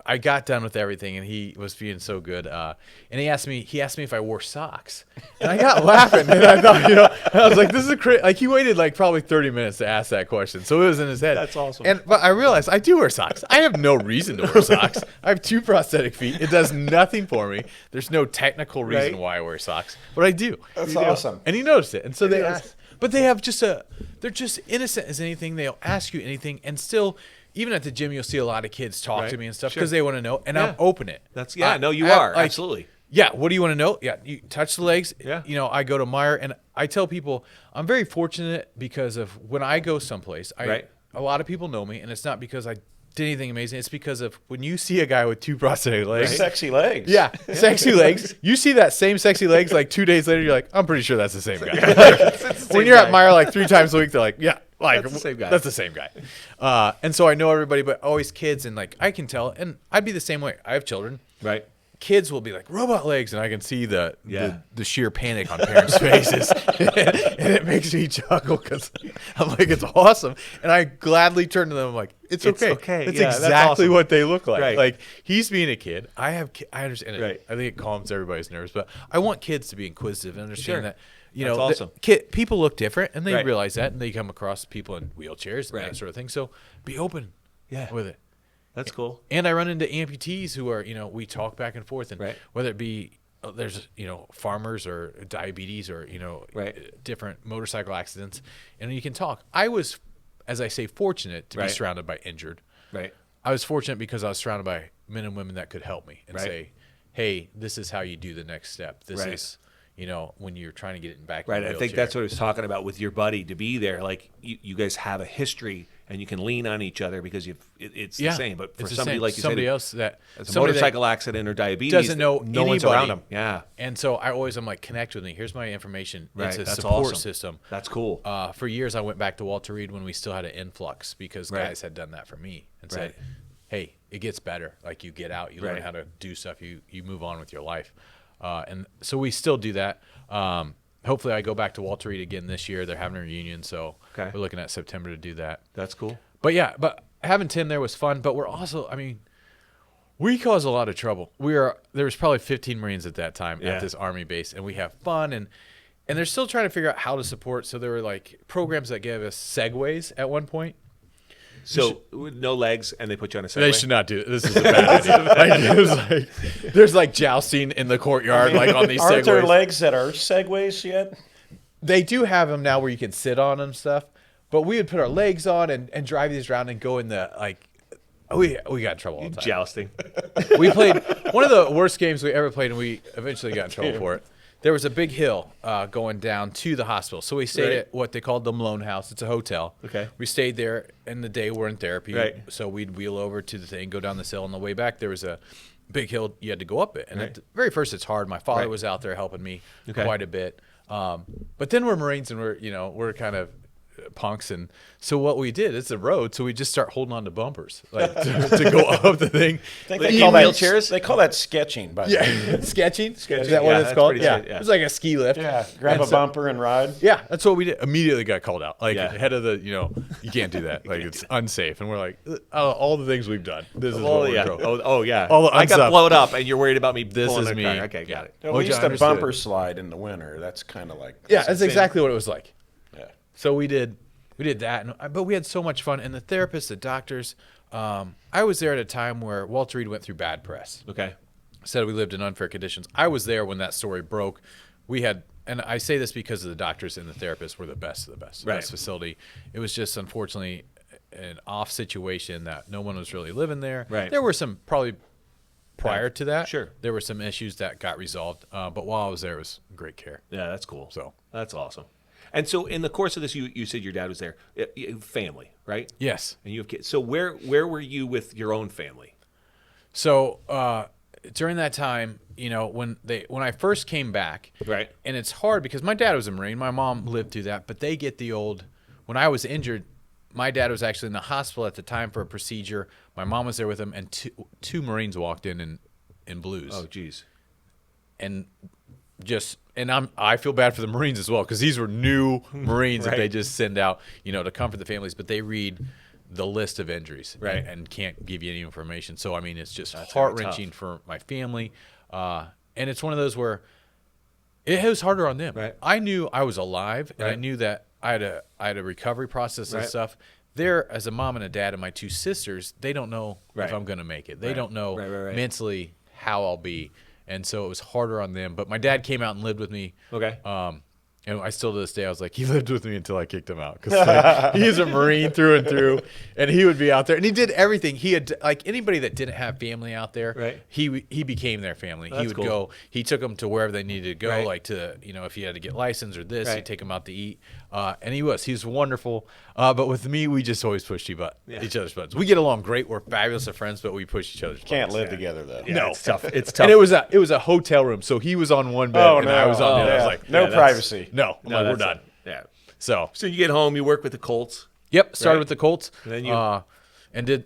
I got done with everything, and he was being so good. And he asked me if I wore socks, and I got laughing, and I thought, I was like, this is crazy. Like he waited probably 30 minutes to ask that question, so it was in his head. That's awesome. But I realized I do wear socks. I have no reason to wear socks. I have 2 prosthetic feet. It does nothing for me. There's no technical reason why I wear socks, but I do. That's awesome. And he noticed it, and so they asked. But they have they're just innocent as anything. They'll ask you anything, and still. Even at the gym, you'll see a lot of kids talk to me and stuff because they want to know, and I'm open it. You are absolutely. Yeah, what do you want to know? Yeah, you touch the legs. Yeah. I go to Meyer, and I tell people I'm very fortunate because of when I go someplace. A lot of people know me, and it's not because I did anything amazing. It's because of when you see a guy with 2 prosthetic legs. Sexy legs. Yeah, sexy legs. You see that same sexy legs like 2 days later, you're like, I'm pretty sure that's the same guy. When you're at Meijer like 3 times a week, they're like, yeah, like That's the same guy. That's the same guy. And so I know everybody, but always kids, and like I can tell, and I'd be the same way. I have children. Right. Kids will be like robot legs, and I can see the sheer panic on parents' faces, and it makes me chuckle because I'm like, it's awesome, and I gladly turn to them. I'm like, it's okay. It's exactly what they look like. Right. Like he's being a kid. I understand it. Right. I think it calms everybody's nerves, but I want kids to be inquisitive and understand that. You know, That's awesome. People look different, and they Right. realize that, and they come across people in wheelchairs and Right. that sort of thing. So be open with it. That's cool. And I run into amputees who are, we talk back and forth, and Right. whether it be there's farmers or diabetes or Right. different motorcycle accidents, and you can talk. I was, as I say, fortunate to be Right. surrounded by injured. Right. I was fortunate because I was surrounded by men and women that could help me and Right. say, hey, this is how you do the next step. This Right. is when you're trying to get it back. Right. In the I think wheelchair. that's what I was talking about with your buddy, to be there. Like you guys have a history and you can lean on each other because it's the same. But for it's the somebody same. like you somebody said, else that as a somebody motorcycle accident or diabetes, doesn't know no one's anybody. around them. Yeah. And so I'm like, connect with me. Here's my information. Right. It's a That's support awesome. system. That's cool. For years, I went back to Walter Reed when we still had an influx because Right. guys had done that for me and said, Right. hey, it gets better. Like you get out, you learn Right. how to do stuff, you move on with your life. And so we still do that. Hopefully I go back to Walter Reed again this year. They're having a reunion, so Okay. we're looking at September to do that. That's cool. But having Tim there was fun, but we're also, we cause a lot of trouble. There was probably 15 Marines at that time Yeah. at this Army base, and we have fun, and they're still trying to figure out how to support. So there were like programs that gave us segways at one point. So no legs, and they put you on a Segway. They should not do it. This is a bad idea. Like, it was like, there's like jousting in the courtyard, like on these Aren't there segways. legs that are segways yet? They do have them now where you can sit on them and stuff. But we would put our legs on and drive these around and go in the like. We got in trouble all the time. Jousting. We played one of the worst games we ever played, and we eventually got in trouble for it. There was a big hill going down to the hospital. So we stayed Right. at what they called the Malone House. It's a hotel. Okay. We stayed there, and the day we're in therapy. Right. So we'd wheel over to the thing, go down this hill. On the way back, there was a big hill you had to go up it. And Right. at the very first, it's hard. My father Right. was out there helping me Okay. quite a bit. But then we're Marines, and we're kind of punks, and so what we did, it's a road, so we just start holding on to bumpers like to go up the thing. I think Like they call that wheelchairs? They call that sketching, by the way. Yeah, sketching. Is that Yeah, what it's that's called? pretty Yeah. shit, yeah. It's like a ski lift. Yeah, grab And a so- bumper and ride. Yeah, that's what we did. Immediately got called out. Like Yeah. head of the, you can't do that. Like it's unsafe. And we're like, all the things we've done. This is Oh what yeah. we're doing. Oh yeah. All the I got unstuff. blown up, and you're worried about me. This pulling is the me. car. Okay, got it. Yeah, Which we used I to understood. bumper slide in the winter. That's kind of like Yeah, that's exactly what it was like. Yeah. So we did that, but we had so much fun. And the therapists, the doctors, I was there at a time where Walter Reed went through bad press. Okay. Said we lived in unfair conditions. I was there when that story broke. We had, and I say this because of the doctors and the therapists were the best of the best. Right. Best facility. It was just unfortunately an off situation that no one was really living there. Right. There were some probably prior to that. Sure. There were some issues that got resolved. But while I was there, it was great care. Yeah, that's cool. So That's awesome. And so in the course of this, you said your dad was there. Family, right? yes. And you have kids. So where were you with your own family? So during that time, when I first came back, Right. and it's hard because my dad was a Marine, my mom lived through that, but they get the old. When I was injured, my dad was actually in the hospital at the time for a procedure. My mom was there with him, and two Marines walked in blues, Oh, geez. and I feel bad for the Marines as well because these were new Marines that they Right. just send out, to comfort the families, but they read the list of injuries Right. and can't give you any information. So, it's just That's very heart-wrenching for my family. And it's one of those where it was harder on them. Right. I knew I was alive, and I Right. knew that I had a recovery process and Right. stuff. There, as a mom and a dad and my two sisters, they don't know Right. if I'm going to make it. They Right. don't know Right. mentally how I'll be. And so it was harder on them. But my dad came out and lived with me. Okay. And I still to this day, I was like, he lived with me until I kicked him out. Because he's a Marine through and through. And he would be out there. And he did everything. He had, like anybody that didn't have family out there, Right. he became their family. That's He would cool. go, he took them to wherever they needed to go. Right. Like to, if he had to get licensed or this, Right. he'd take them out to eat. And he was wonderful. But with me, we just always pushed each other's buttons. We get along great. We're fabulous of friends, but we push each other's buttons. Can't live together though. Yeah, No. it's tough. It's tough. And it was a hotel room, so he was on one bed and I was on the other. I was like, no privacy. no, I'm like, we're done. Yeah. So So you get home, you work with the Colts. yep, started Right. with the Colts, And then you- and did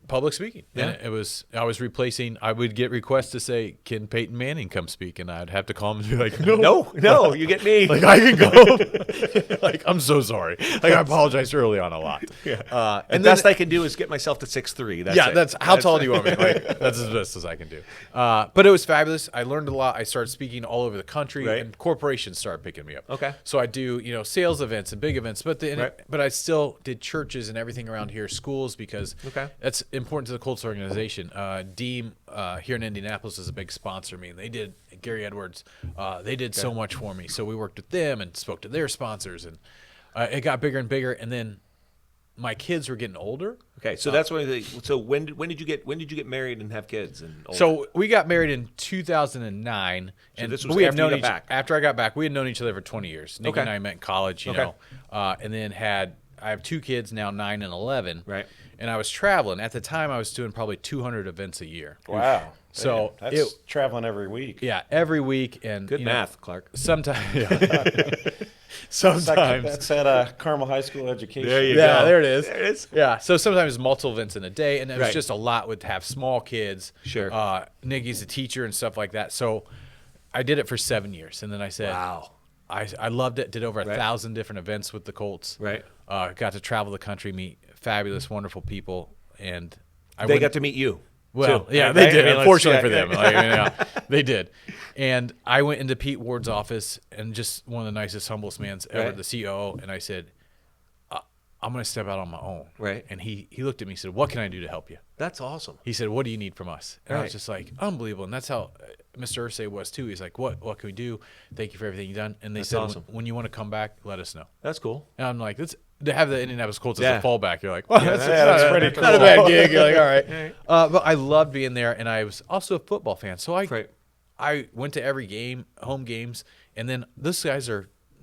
public speaking. Yeah. And I was replacing. I would get requests to say, "Can Peyton Manning come speak?" And I'd have to call him and be like, No, you get me. like I can go. Like I'm so sorry. Like I apologized early on a lot. Yeah. And the best then, I can do is get myself to 6'3". That's yeah, it. that's how tall do you want me? Like that's as best as I can do. But it was fabulous. I learned a lot. I started speaking all over the country, Right. and corporations started picking me up. Okay. So I do sales events and big events, but Right. but I still did churches and everything around here, schools, because Okay. that's important to the Colts organization. Deem here in Indianapolis is a big sponsor of me. And they did Gary Edwards. They did so much for me. So we worked with them and spoke to their sponsors, and it got bigger and bigger. And then my kids were getting older. Okay, so that's when. So when did you get married and have kids? And all So we got married in 2009, and this was we had after you known got back? after I got back. We had known each other for 20 years. Nikki Okay. and I met in college, you Okay. know, and then I have two kids now, 9 and 11. Right. And I was traveling at the time. I was doing probably 200 events a year. Wow. So Man, that's traveling every week. Yeah, every week, and Good math, Clark. Sometimes, yeah. Sometimes sometimes. that's at Carmel High School education. There you Yeah, go. there it is. There it is. Yeah, so sometimes multiple events in a day, and it was Right. just a lot. Would have small kids. Sure. Nikki's a teacher and stuff like that. So I did it for 7 years, and then I said, Wow. I loved it. Did over Right. 1,000 different events with the Colts. Right. Got to travel the country, meet fabulous, wonderful people, and They got to meet you. Well, too. yeah, Right? they did. I mean, let's- Unfortunately yeah, for them, yeah. like, they did. And I went into Pete Ward's office, and just one of the nicest, humblest mans ever, Right. the COO, and I said, "I'm going to step out on my own." Right. And he looked at me and said, "What can I do to help you?" That's awesome. He said, "What do you need from us?" And I Right. was just like, unbelievable. And that's how Mr. Ursay was too. He's like, "What can we do? Thank you for everything you've done." And they That's said, awesome. when you want to come back, let us know." That's cool. And I'm like, to have the Indianapolis Colts Yeah. as a fallback, you're like, well, that's pretty not a cool. bad gig. You're like, all right. But I loved being there, and I was also a football fan. So Right. I went to every game, home games, and then those guys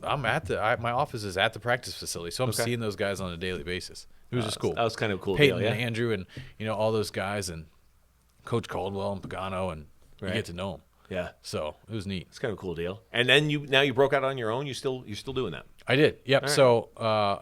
my office is at the practice facility, so I'm Okay. seeing those guys on a daily basis. It was just cool. That was kind of a cool Peyton deal, yeah. and Andrew and all those guys, and Coach Caldwell and Pagano, and you Right. get to know them. Yeah. So it was neat. It's kind of a cool deal. And then you broke out on your own. You're still doing that. I did. Yep. All right. So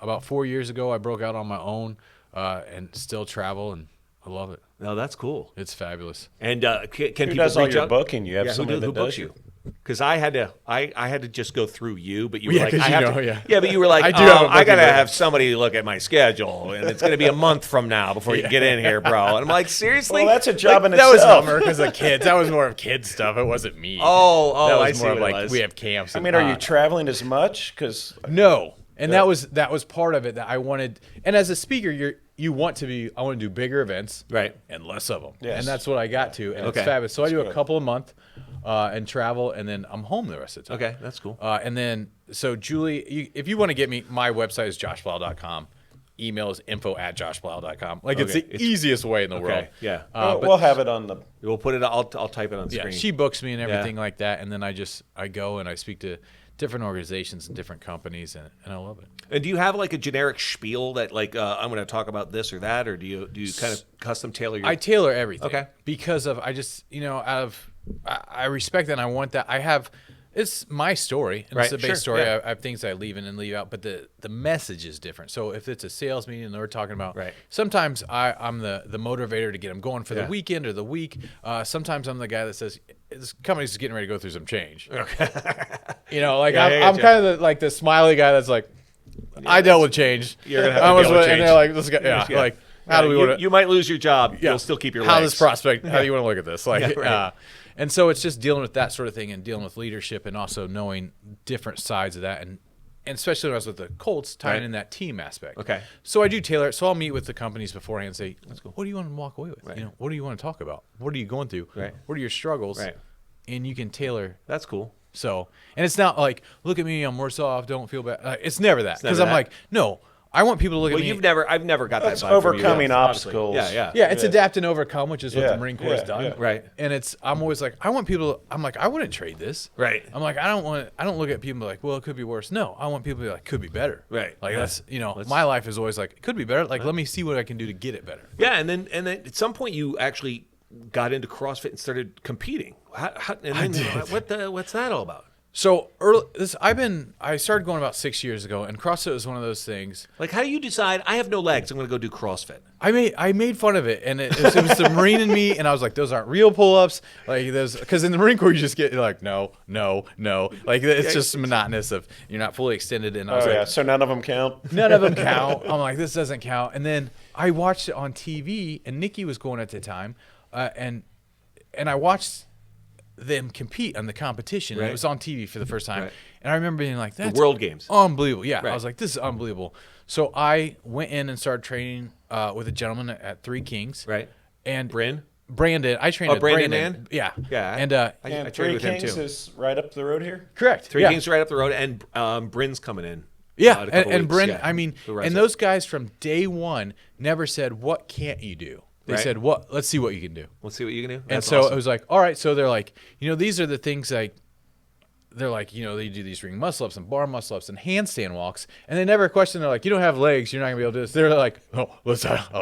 about 4 years ago, I broke out on my own and still travel, and I love it. No, that's cool. It's fabulous. And can Who people does all reach your out? booking? You have Yeah, who somebody who that books does you? Because I had to just go through you, but you were Yeah, like, 'cause I you have know, to, yeah. but you were like, I do have a I booking gotta book. have somebody look at my schedule, and it's gonna be a month from now before you get in here, bro. And I'm like, seriously? Well, that's a job in That was itself. Hummer because of kids. That was more of kids stuff. It wasn't me. Oh, that was I see more what of it like was. we have camps. I and, mean, are you traveling as much? Because No, and that was part of it that I wanted. And as a speaker, I want to do bigger events, Right. and less of them. Yes. And that's what I got to, and Okay. it's fabulous. So I do good. a couple a month, and travel, and then I'm home the rest of the time. Okay, that's cool. And then, so Julie, if you want to get me, my website is joshbleill.com. Email is info@joshbleill.com. Like it's Okay. the easiest way in the world. yeah. But we'll have it on the. We'll put it. I'll type it on the yeah, screen. she books me and everything Yeah. like that, and then I go and I speak to different organizations and different companies, and I love it. And do you have like a generic spiel that like I'm going to talk about this or that, or do you kind of custom tailor your? I tailor everything. Okay. Because of I respect that and I want that. It's my story, and Right, it's a base sure, story. yeah. I have things I leave in and leave out, but the message is different. So if it's a sales meeting and they're talking about, Right. sometimes I'm the motivator to get them going for Yeah. the weekend or the week. Sometimes I'm the guy that says, this company's just getting ready to go through some change. Okay. Yeah, I I'm gotcha. kind of the smiley guy that's like, I dealt with change. You're gonna have I to almost deal with went- and change. they're like, this guy, yeah, like, how do we want to? You might lose your job. You'll still keep your how legs. this prospect, how do you want to look at this? Like, Yeah, right. and so it's just dealing with that sort of thing and dealing with leadership and also knowing different sides of that. And especially when I was with the Colts, tying Right. in that team aspect. Okay. So I do tailor it. So I'll meet with the companies beforehand and say, what do you want to walk away with? Right. What do you want to talk about? What are you going through? Right. What are your struggles? Right. And you can tailor. That's cool. So, and it's not like, look at me, I'm worse off, don't feel bad. It's never that. Because never I'm that. like, no, I want people to look at me. I've never got That's that vibe from you. overcoming Yeah, obstacles. obviously. Yeah. Yeah, it's adapt and overcome, which is what Yeah, the Marine Corps has done. yeah. Right. And I'm always like, I want people. I'm like, I wouldn't trade this. Right. I'm like, I don't look at people and be like, well, it could be worse. No, I want people to be like, could be better. Right. Like Yeah. that's my life is always like, it could be better. Like let me see what I can do to get it better. Yeah, and then at some point you actually got into CrossFit and started competing. What's that all about? So I started going about 6 years ago, and CrossFit was one of those things. Like, how do you decide I have no legs? I'm going to go do CrossFit. I made fun of it, and it was the Marine in me, and I was like, those aren't real pull-ups, like those, because in the Marine Corps you just get like no, like it's just monotonous of you're not fully extended, and I was like, so none of them count. none of them count. I'm like, this doesn't count, and then I watched it on TV, and Nikki was going at the time, and I watched them compete on the competition, and it was on TV for the first time, and I remember being like, that's the World Games. Unbelievable. Yeah, I was like, this is unbelievable. So I went in and started training with a gentleman at Three Kings. Right. And Brandon. I trained with Brandon Brandon. Mann? Yeah. Yeah. And I And trained Three with him Kings too. is right up the road here. correct. Three yeah. Kings right up the road, and Bryn's coming in. Yeah. in a couple And weeks. Bryn, Yeah. I mean, The rest and of those guys from day one never said, what can't you do? They Right. said, let's see what you can do. Let's see what you can do. And That's so awesome. it was like, all right. So they're like, these are the things like, they're like, they do these ring muscle ups and bar muscle ups and handstand walks. And they never question, they're like, you don't have legs, you're not going to be able to do this. They're like,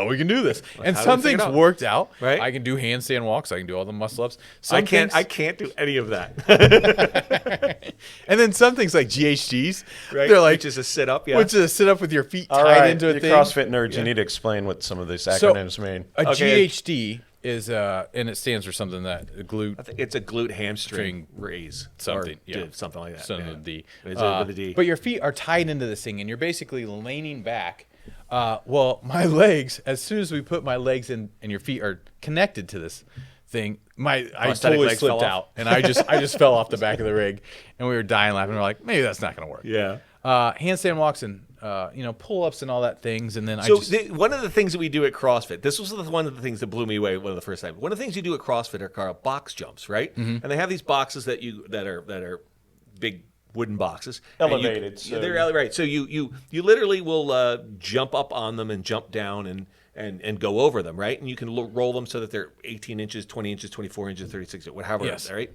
we can do this. And how do some we figure things it out? worked out. Right. I can do handstand walks. I can do all the muscle ups. I can't do any of that. And then some things like GHGs, Right? they're like, Which is a sit up. Yeah. which is a sit up with your feet All tied right, into a you thing. CrossFit nerds, you need to explain what some of these acronyms mean. A Okay. GHD is, and it stands for something that I glute. think it's a glute hamstring raise. Something, Or yeah. something like that. Something yeah. with a D. It's with a D. But your feet are tied into this thing, and you're basically leaning back. Well, my legs, as soon as we put my legs in, and your feet are connected to this thing, I Prosthetic totally legs slipped fell off? out, and I just fell off the back of the rig, and we were dying laughing. We're like, maybe that's not going to work. Yeah. Handstand walks and pull-ups and all that things, and then One of the things that we do at CrossFit, this was one of the things that blew me away one of the first time. One of the things you do at CrossFit are called box jumps, right? Mm-hmm. And they have these boxes that are big wooden boxes, Elevated, And so- they're right. So you literally will jump up on them and jump down and go over them, right? And you can roll them so that they're 18 inches, 20 inches, 24 inches, 36, whatever Yes. it is, right?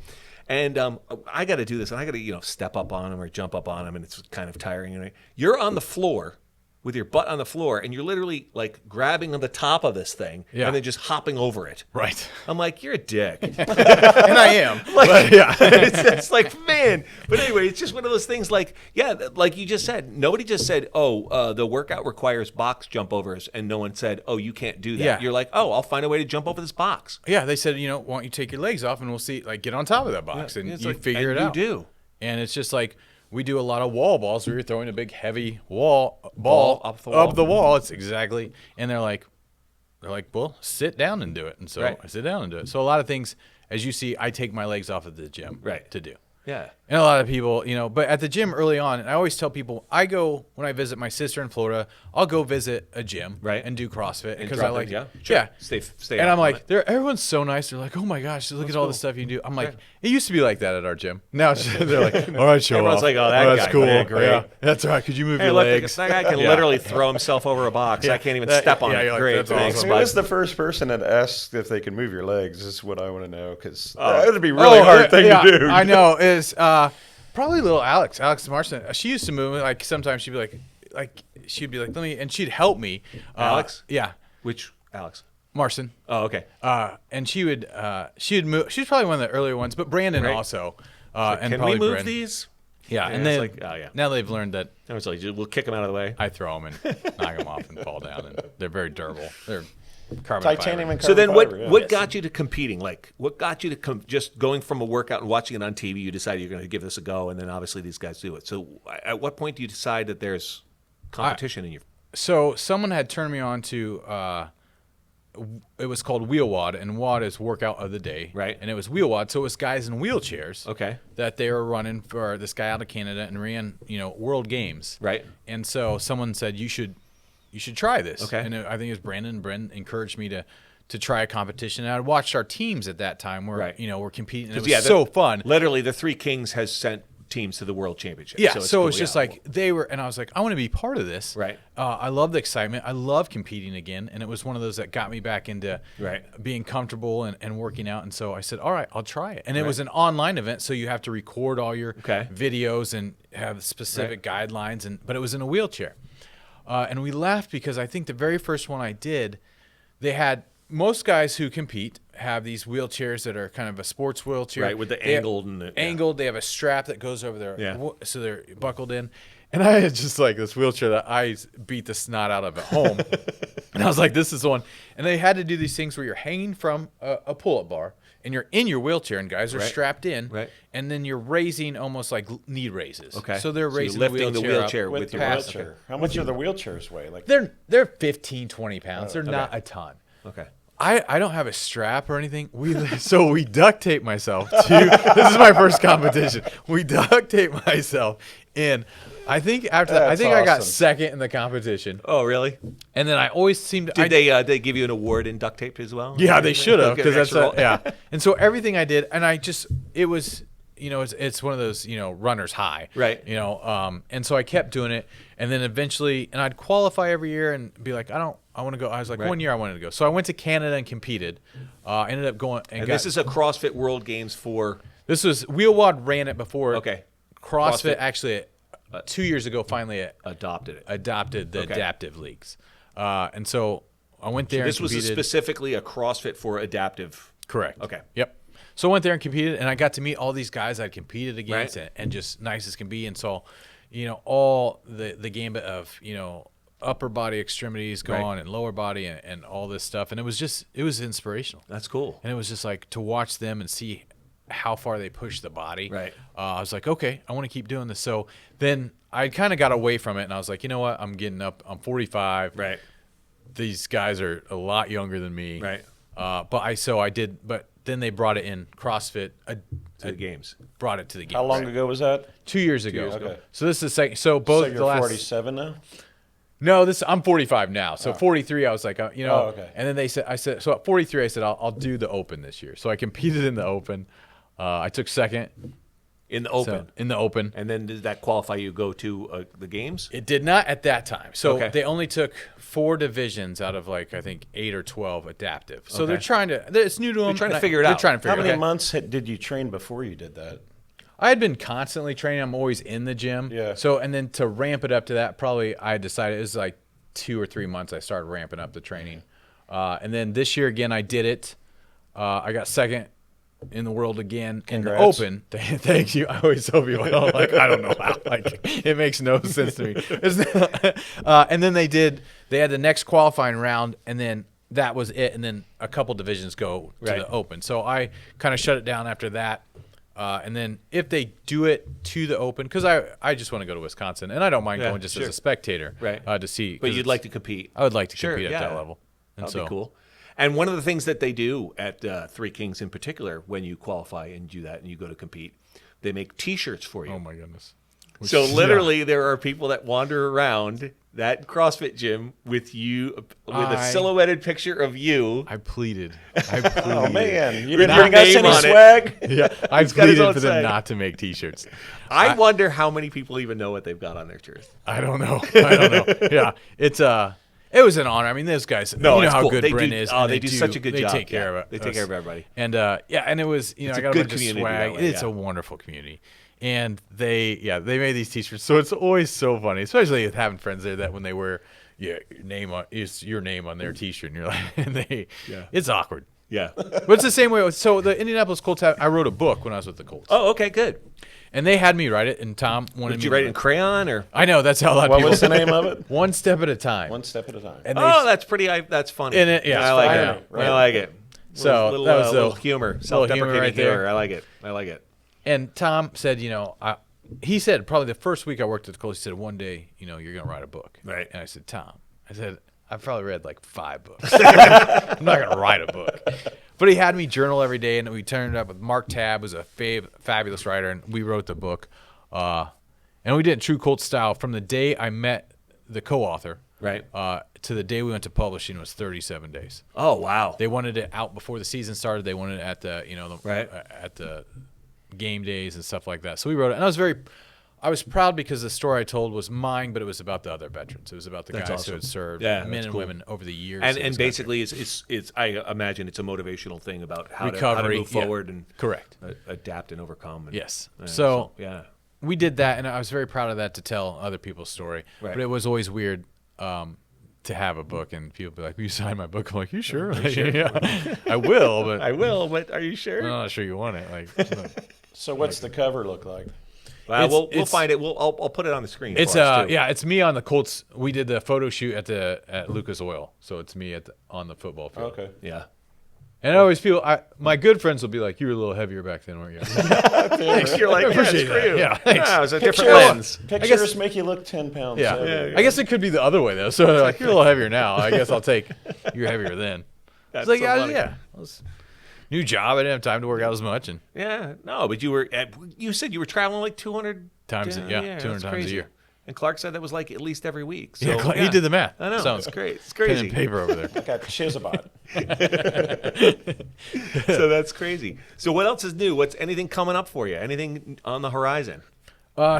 And I got to do this, and I got to step up on them or jump up on them, and it's kind of tiring. Right? You're on the floor with your butt on the floor, and you're literally like grabbing on the top of this thing Yeah. and then just hopping over it. right, I'm like, you're a dick. and I am. Like, yeah, it's like, man. But anyway, it's just one of those things. Like, yeah, like you just said, nobody just said, the workout requires box jump overs, and no one said, oh, you can't do that. Yeah. You're like, oh, I'll find a way to jump over this box. Yeah, they said, why don't you take your legs off and we'll see, like, get on top of that box, and It's you like- figure and it out. You do. And it's just like we do a lot of wall balls where you're throwing a big heavy ball up the wall. up the wall. It's exactly, and they're like, well, sit down and do it. And so Right. I sit down and do it. So a lot of things, as you see, I take my legs off at the gym Right. to do. Yeah. And a lot of people, but at the gym early on, and I always tell people, I go when I visit my sister in Florida, I'll go visit a gym, Right. and do CrossFit because drop I like, it, yeah, sure. yeah. Stay And up I'm on like, it. everyone's so nice. They're like, oh my gosh, look at all the stuff you can do. I'm like, it used to be like that at our gym. Now it's just, they're like, all right, show Everyone's off. like, oh, that that's guy, cool. yeah, great. Yeah, that's all right. Could you move Hey, your look, legs? that guy can Yeah. literally throw himself over a box. I can't even step on yeah, it. you're like, Great, that's thanks, awesome. Who bud. was the first person that asked if they can move your legs? This is what I want to know, because Oh. that would be a really hard thing to do. I know. Is probably little Alex Marston. She used to move. Like sometimes she'd be like she'd be like, let me, and she'd help me. Alex? Yeah, Which Alex? Marston. Oh, okay. And she'd move. She's probably one of the earlier ones, but Brandon Right. also. And Can we probably move Brandon. these? Yeah, Yeah, and it's then like, oh, yeah. now they've learned that I was like, we'll kick them out of the way. I throw them and knock them off and fall down, and they're very durable. They're carbon Titanium fiber. and So then, carbon fiber, yeah. what got you to competing? Like, what got you to just going from a workout and watching it on TV? You decided you're going to give this a go, and then obviously these guys do it. So, at what point do you decide that there's competition in your? So someone had turned me on to it was called Wheel Wad, and WAD is workout of the day. Right. And it was Wheel Wad, so it was guys in wheelchairs. Okay. That they were running for this guy out of Canada and ran, World Games. Right. And so someone said you should try this. Okay. And I think it was Brandon. Brandon encouraged me to try a competition. And I watched our teams at that time where Right. we're competing, and it 'Cause, was so fun. Literally, the Three Kings has sent teams to the World Championship. Yeah, it's so cool. it's just Yeah. like they were, and I was like, I want to be part of this. Right. I love the excitement. I love competing again, and it was one of those that got me back into being comfortable and working out. And so I said, all right, I'll try it. And it was an online event, so you have to record all your videos and have specific guidelines. But it was in a wheelchair. And we laughed because I think the very first one I did, they had most guys who compete have these wheelchairs that are kind of a sports wheelchair. Right, with the angled. Angled. They have a strap that goes over their, so they're buckled in. And I had just like this wheelchair that I beat the snot out of at home. And I was like, this is the one. And they had to do these things where you're hanging from a pull-up bar and you're in your wheelchair and guys are strapped in. Right. And then you're raising almost like knee raises. Okay. So they're raising lifting the wheelchair up with your wheelchair. How much are the wheelchairs weigh? Like They're 15, 20 pounds. They're not a ton. Okay. I don't have a strap or anything. So we duct tape myself to this is my first competition. We duct tape myself in. I think after that, I got second in the competition. Oh, really? And then I always seemed to. Did they give you an award in duct tape as well? Yeah, they should have because that's yeah. And so everything I did, and it was. It's one of those, runner's high. Right. And so I kept doing it. And then eventually, and I'd qualify every year and be like, I want to go. I was like, 1 year I wanted to go. So I went to Canada and competed. Ended up going. And this is a CrossFit World Games for. This was, Wheelwad ran it before. Okay. CrossFit actually, 2 years ago, finally adopted the adaptive leagues. And so I went there this and competed. was specifically a CrossFit for adaptive. Correct. Okay. Yep. So I went there and competed, and I got to meet all these guys I'd competed against, and just nice as can be. And so, all the gambit of, upper body extremities going and lower body and all this stuff. And it was inspirational. That's cool. And it was just like to watch them and see how far they push the body. Right. I was like, okay, I want to keep doing this. So then I kind of got away from it, and I was like, you know what? I'm getting up. I'm 45. Right. These guys are a lot younger than me. Right. But then they brought it in CrossFit To the games. Brought it to the games. how long ago was that? 2 years ago. years ago. Okay. So this is the second. So both So you're the last. 47 now. No, I'm 45 now. So 43, I was like, okay. And then I said, so at 43, I said, I'll do the Open this year. So I competed in the Open. I took second. In the Open. In the Open. And then did that qualify you go to the games? It did not at that time. So Okay. they only took 4 divisions out of I think 8 or 12 adaptive. So Okay. they're trying to, it's new to them. trying to figure it out. They're trying to figure How it out. many months did you train before you did that? I had been constantly training. I'm always in the gym. Yeah. So, and then to ramp it up to that, probably I decided it was like 2 or 3 months I started ramping up the training. And then this year again, I did it. I got second in the world again Congrats. in the Open. Thank you. I always tell people, I don't know how. It makes no sense to me. And then they had the next qualifying round, and then that was it. And then a couple divisions go to the Open. So I kind of shut it down after that. And then if they do it to the Open, because I just want to go to Wisconsin, and I don't mind going just as a spectator to see. But you'd like to compete. I would like to compete at that level. And That'd be cool. And one of the things that they do at Three Kings in particular, when you qualify and do that and you go to compete, they make T-shirts for you. Oh, my goodness. So literally there are people that wander around that CrossFit gym with you, with a silhouetted picture of you. I pleaded. Oh, man. You With didn't your bring us name any on it. swag? Yeah, I got his pleaded own for them swag. not to make T-shirts. I wonder how many people even know what they've got on their shirts. I don't know. Yeah, it was an honor. I mean, those guys. No, you know it's how cool. good They Brent do- is. oh, and they do such a good job. They take care Yeah. of it. They take care of everybody. And and it was I a got a good bunch of community swag. that way, It's a wonderful community. And they made these T-shirts. So it's always so funny, especially with having friends there that when they wear your name on their T-shirt, and you're like, it's awkward. Yeah. But it's the same way. So the Indianapolis Colts I wrote a book when I was with the Colts. Oh, okay, good. And they had me write it, and Tom wanted me Did you to write it in crayon or? I know, that's how a lot of What people. was the name of it? One step at a time. One step at a time. And Oh, that's pretty. That's funny. And it- yeah, I like it's it. funny, I like it. So little, that was little the humor, little self-deprecating humor right there. humor. I like it. I like it. And Tom said, he said probably the first week I worked at the Colts, he said, one day, you're going to write a book. Right. And I said, Tom, I've probably read like 5 books. I'm not going to write a book. But he had me journal every day, and we turned it up with Mark Tabb, who's a fabulous writer, and we wrote the book. And we did it true Colts style. From the day I met the co-author to the day we went to publishing was 37 days. Oh, wow. They wanted it out before the season started. They wanted it at the, at the game days and stuff like that. So we wrote it, and I was proud because the story I told was mine, but it was about the other veterans. It was about the That's guys awesome. who had served, Yeah, men that's and cool. women over the years. And basically, it's I imagine it's a motivational thing about how to Recovery, move forward and correct. Adapt and overcome. And, Yes. yeah, So yeah. we did that, and I was very proud of that to tell other people's story. Right. But it was always weird to have a book, and people be like, "Will you sign my book?" I'm like, "You sure?" Like, yeah, I will, but I will, but are you sure? I'm not sure you want it. Like, So what's the cover look like? We'll it's- find it. I'll put it on the screen. it's for us, too. yeah, it's me on the Colts. We did the photo shoot at Lucas Oil, so it's me on the football field. Okay. Yeah. And I always feel my good friends will be like, "You were a little heavier back then, weren't you?" Thanks. You're like, appreciate screw that. you. Yeah, thanks. It was a different Pictures- lens. Pictures make you look 10 pounds. Yeah. heavier. I guess it could be the other way though. So they're like, "You're a little heavier now. I guess I'll take you're heavier then." That's It's like, so funny. yeah. New job. I didn't have time to work out as much, and Yeah. No, but you said you were traveling like 200 times, yeah, 200 that's times a crazy. year. And Clark said that was like at least every week. So, Yeah, he did the math. I know. So, It's great. It's pen crazy. and paper over there. I got Chizabot. So that's crazy. So what else is new? What's anything coming up for you? Anything on the horizon?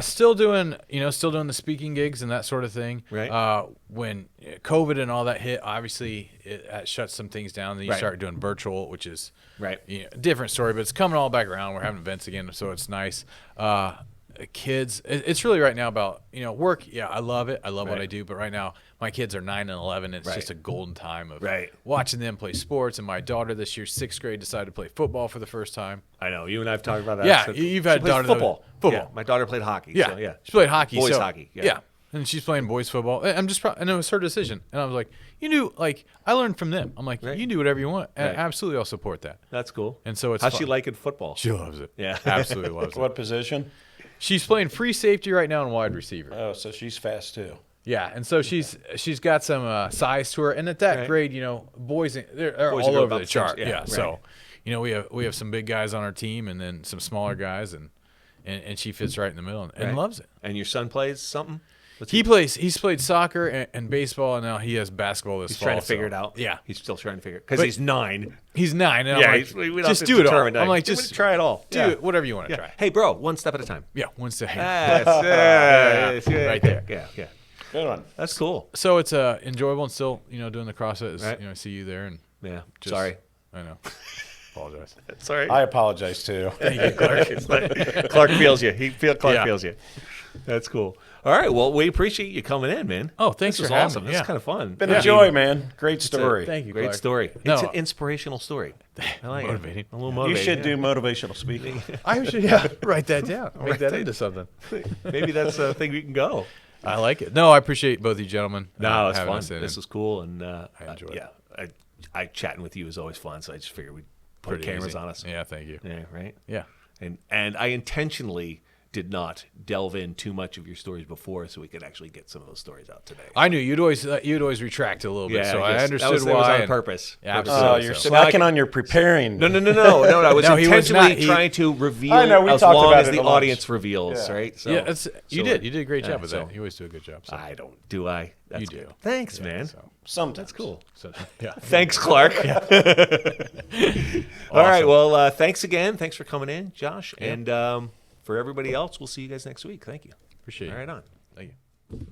Still doing the speaking gigs and that sort of thing. Right. When COVID and all that hit, obviously it shut some things down. Then you Right. start doing virtual, which is Right. a different story, but it's coming all back around. We're having events again, so it's nice. Kids, it's really right now about work. Yeah, I love it. I love what Right. I do. But right now, my kids are 9 and 11. And it's Right. just a golden time of Right. watching them play sports. And my daughter this year, 6th grade, decided to play football for the first time. I know. You and I have talked about that. Yeah, So- you've she had plays daughter that- football. football. Yeah, my daughter played hockey. Yeah, So, yeah. she played hockey. Boys so, hockey. Yeah. And she's playing boys football. I'm just proud, and it was her decision. And I was like, I learned from them. I'm like, Right. you do whatever you want, and Right. absolutely, I'll support that. That's cool. And so it's How's she fun. liking football? She loves it. Yeah. Absolutely loves it. What position? She's playing free safety right now and wide receiver. Oh, so she's fast too. Yeah, and so she's got some size to her, and at that Right. grade, boys they're Boys all are over about the the same- chart. yeah, Yeah, right. so we have some big guys on our team, and then some smaller guys, and she fits right in the middle and Right. loves it. And your son plays something? What's He's played soccer and baseball, and now he has basketball this He's fall. trying to figure so- it out. Yeah, He's still trying to figure it because But- he's 9. he's 9, and Yeah, I'm like, we don't just have do to it all. determine that. I'm like, Give just it- try it all. do Yeah. it, whatever you want to Yeah. try. Hey, bro, one step at a time. Yeah, once to Yes, Right there. Yeah. Good one. That's cool. So it's enjoyable, and still doing the CrossFit. Is, Right. I see you there, and Yeah. just, Sorry. I know. Apologize. Sorry. I apologize too. Thank you, Clark. It's like- Clark feels you. Clark Yeah. feels you. That's cool. All right. Well, we appreciate you coming in, man. Oh, thanks This was for having awesome. me. This is Yeah. kind of fun. Been Yeah. a joy, man. Great It's a- story. Thank you, Great Clark. story. No. It's an inspirational story. I like Motivating. it. A little You motivating. should do motivational speaking. I should write that down. Make that into something. Maybe that's a thing we can go. I like it. No, I appreciate both you gentlemen. No, it's having fun. us in, This and was cool, and I enjoyed it. yeah, I chatting with you is always fun. So I just figured we'd put pretty cameras easy. on us. Yeah, thank you. Yeah, right. Yeah. And I intentionally did not delve in too much of your stories before, so we could actually get some of those stories out today. I knew you'd always retract a little bit, so I guess understood that was, why. That was on and- purpose. Yeah, Purpose. absolutely. Oh, you're So now I slacking on your preparing. No. I was No, he was intentionally not. He- trying to reveal I know, we as talked long about as it the at lunch. audience reveals, Yeah. right? So, Yeah, you so- did a great job yeah, with so- that. You always do a good job. So. I don't. Do I? That's You good. do. Thanks, Yeah, man. so- Sometimes. That's cool. So, yeah. Thanks, Clark. All right. Well, thanks again. Thanks for coming in, Josh. Yeah. And for everybody else, we'll see you guys next week. Thank you. Appreciate it. All right, on. Thank you.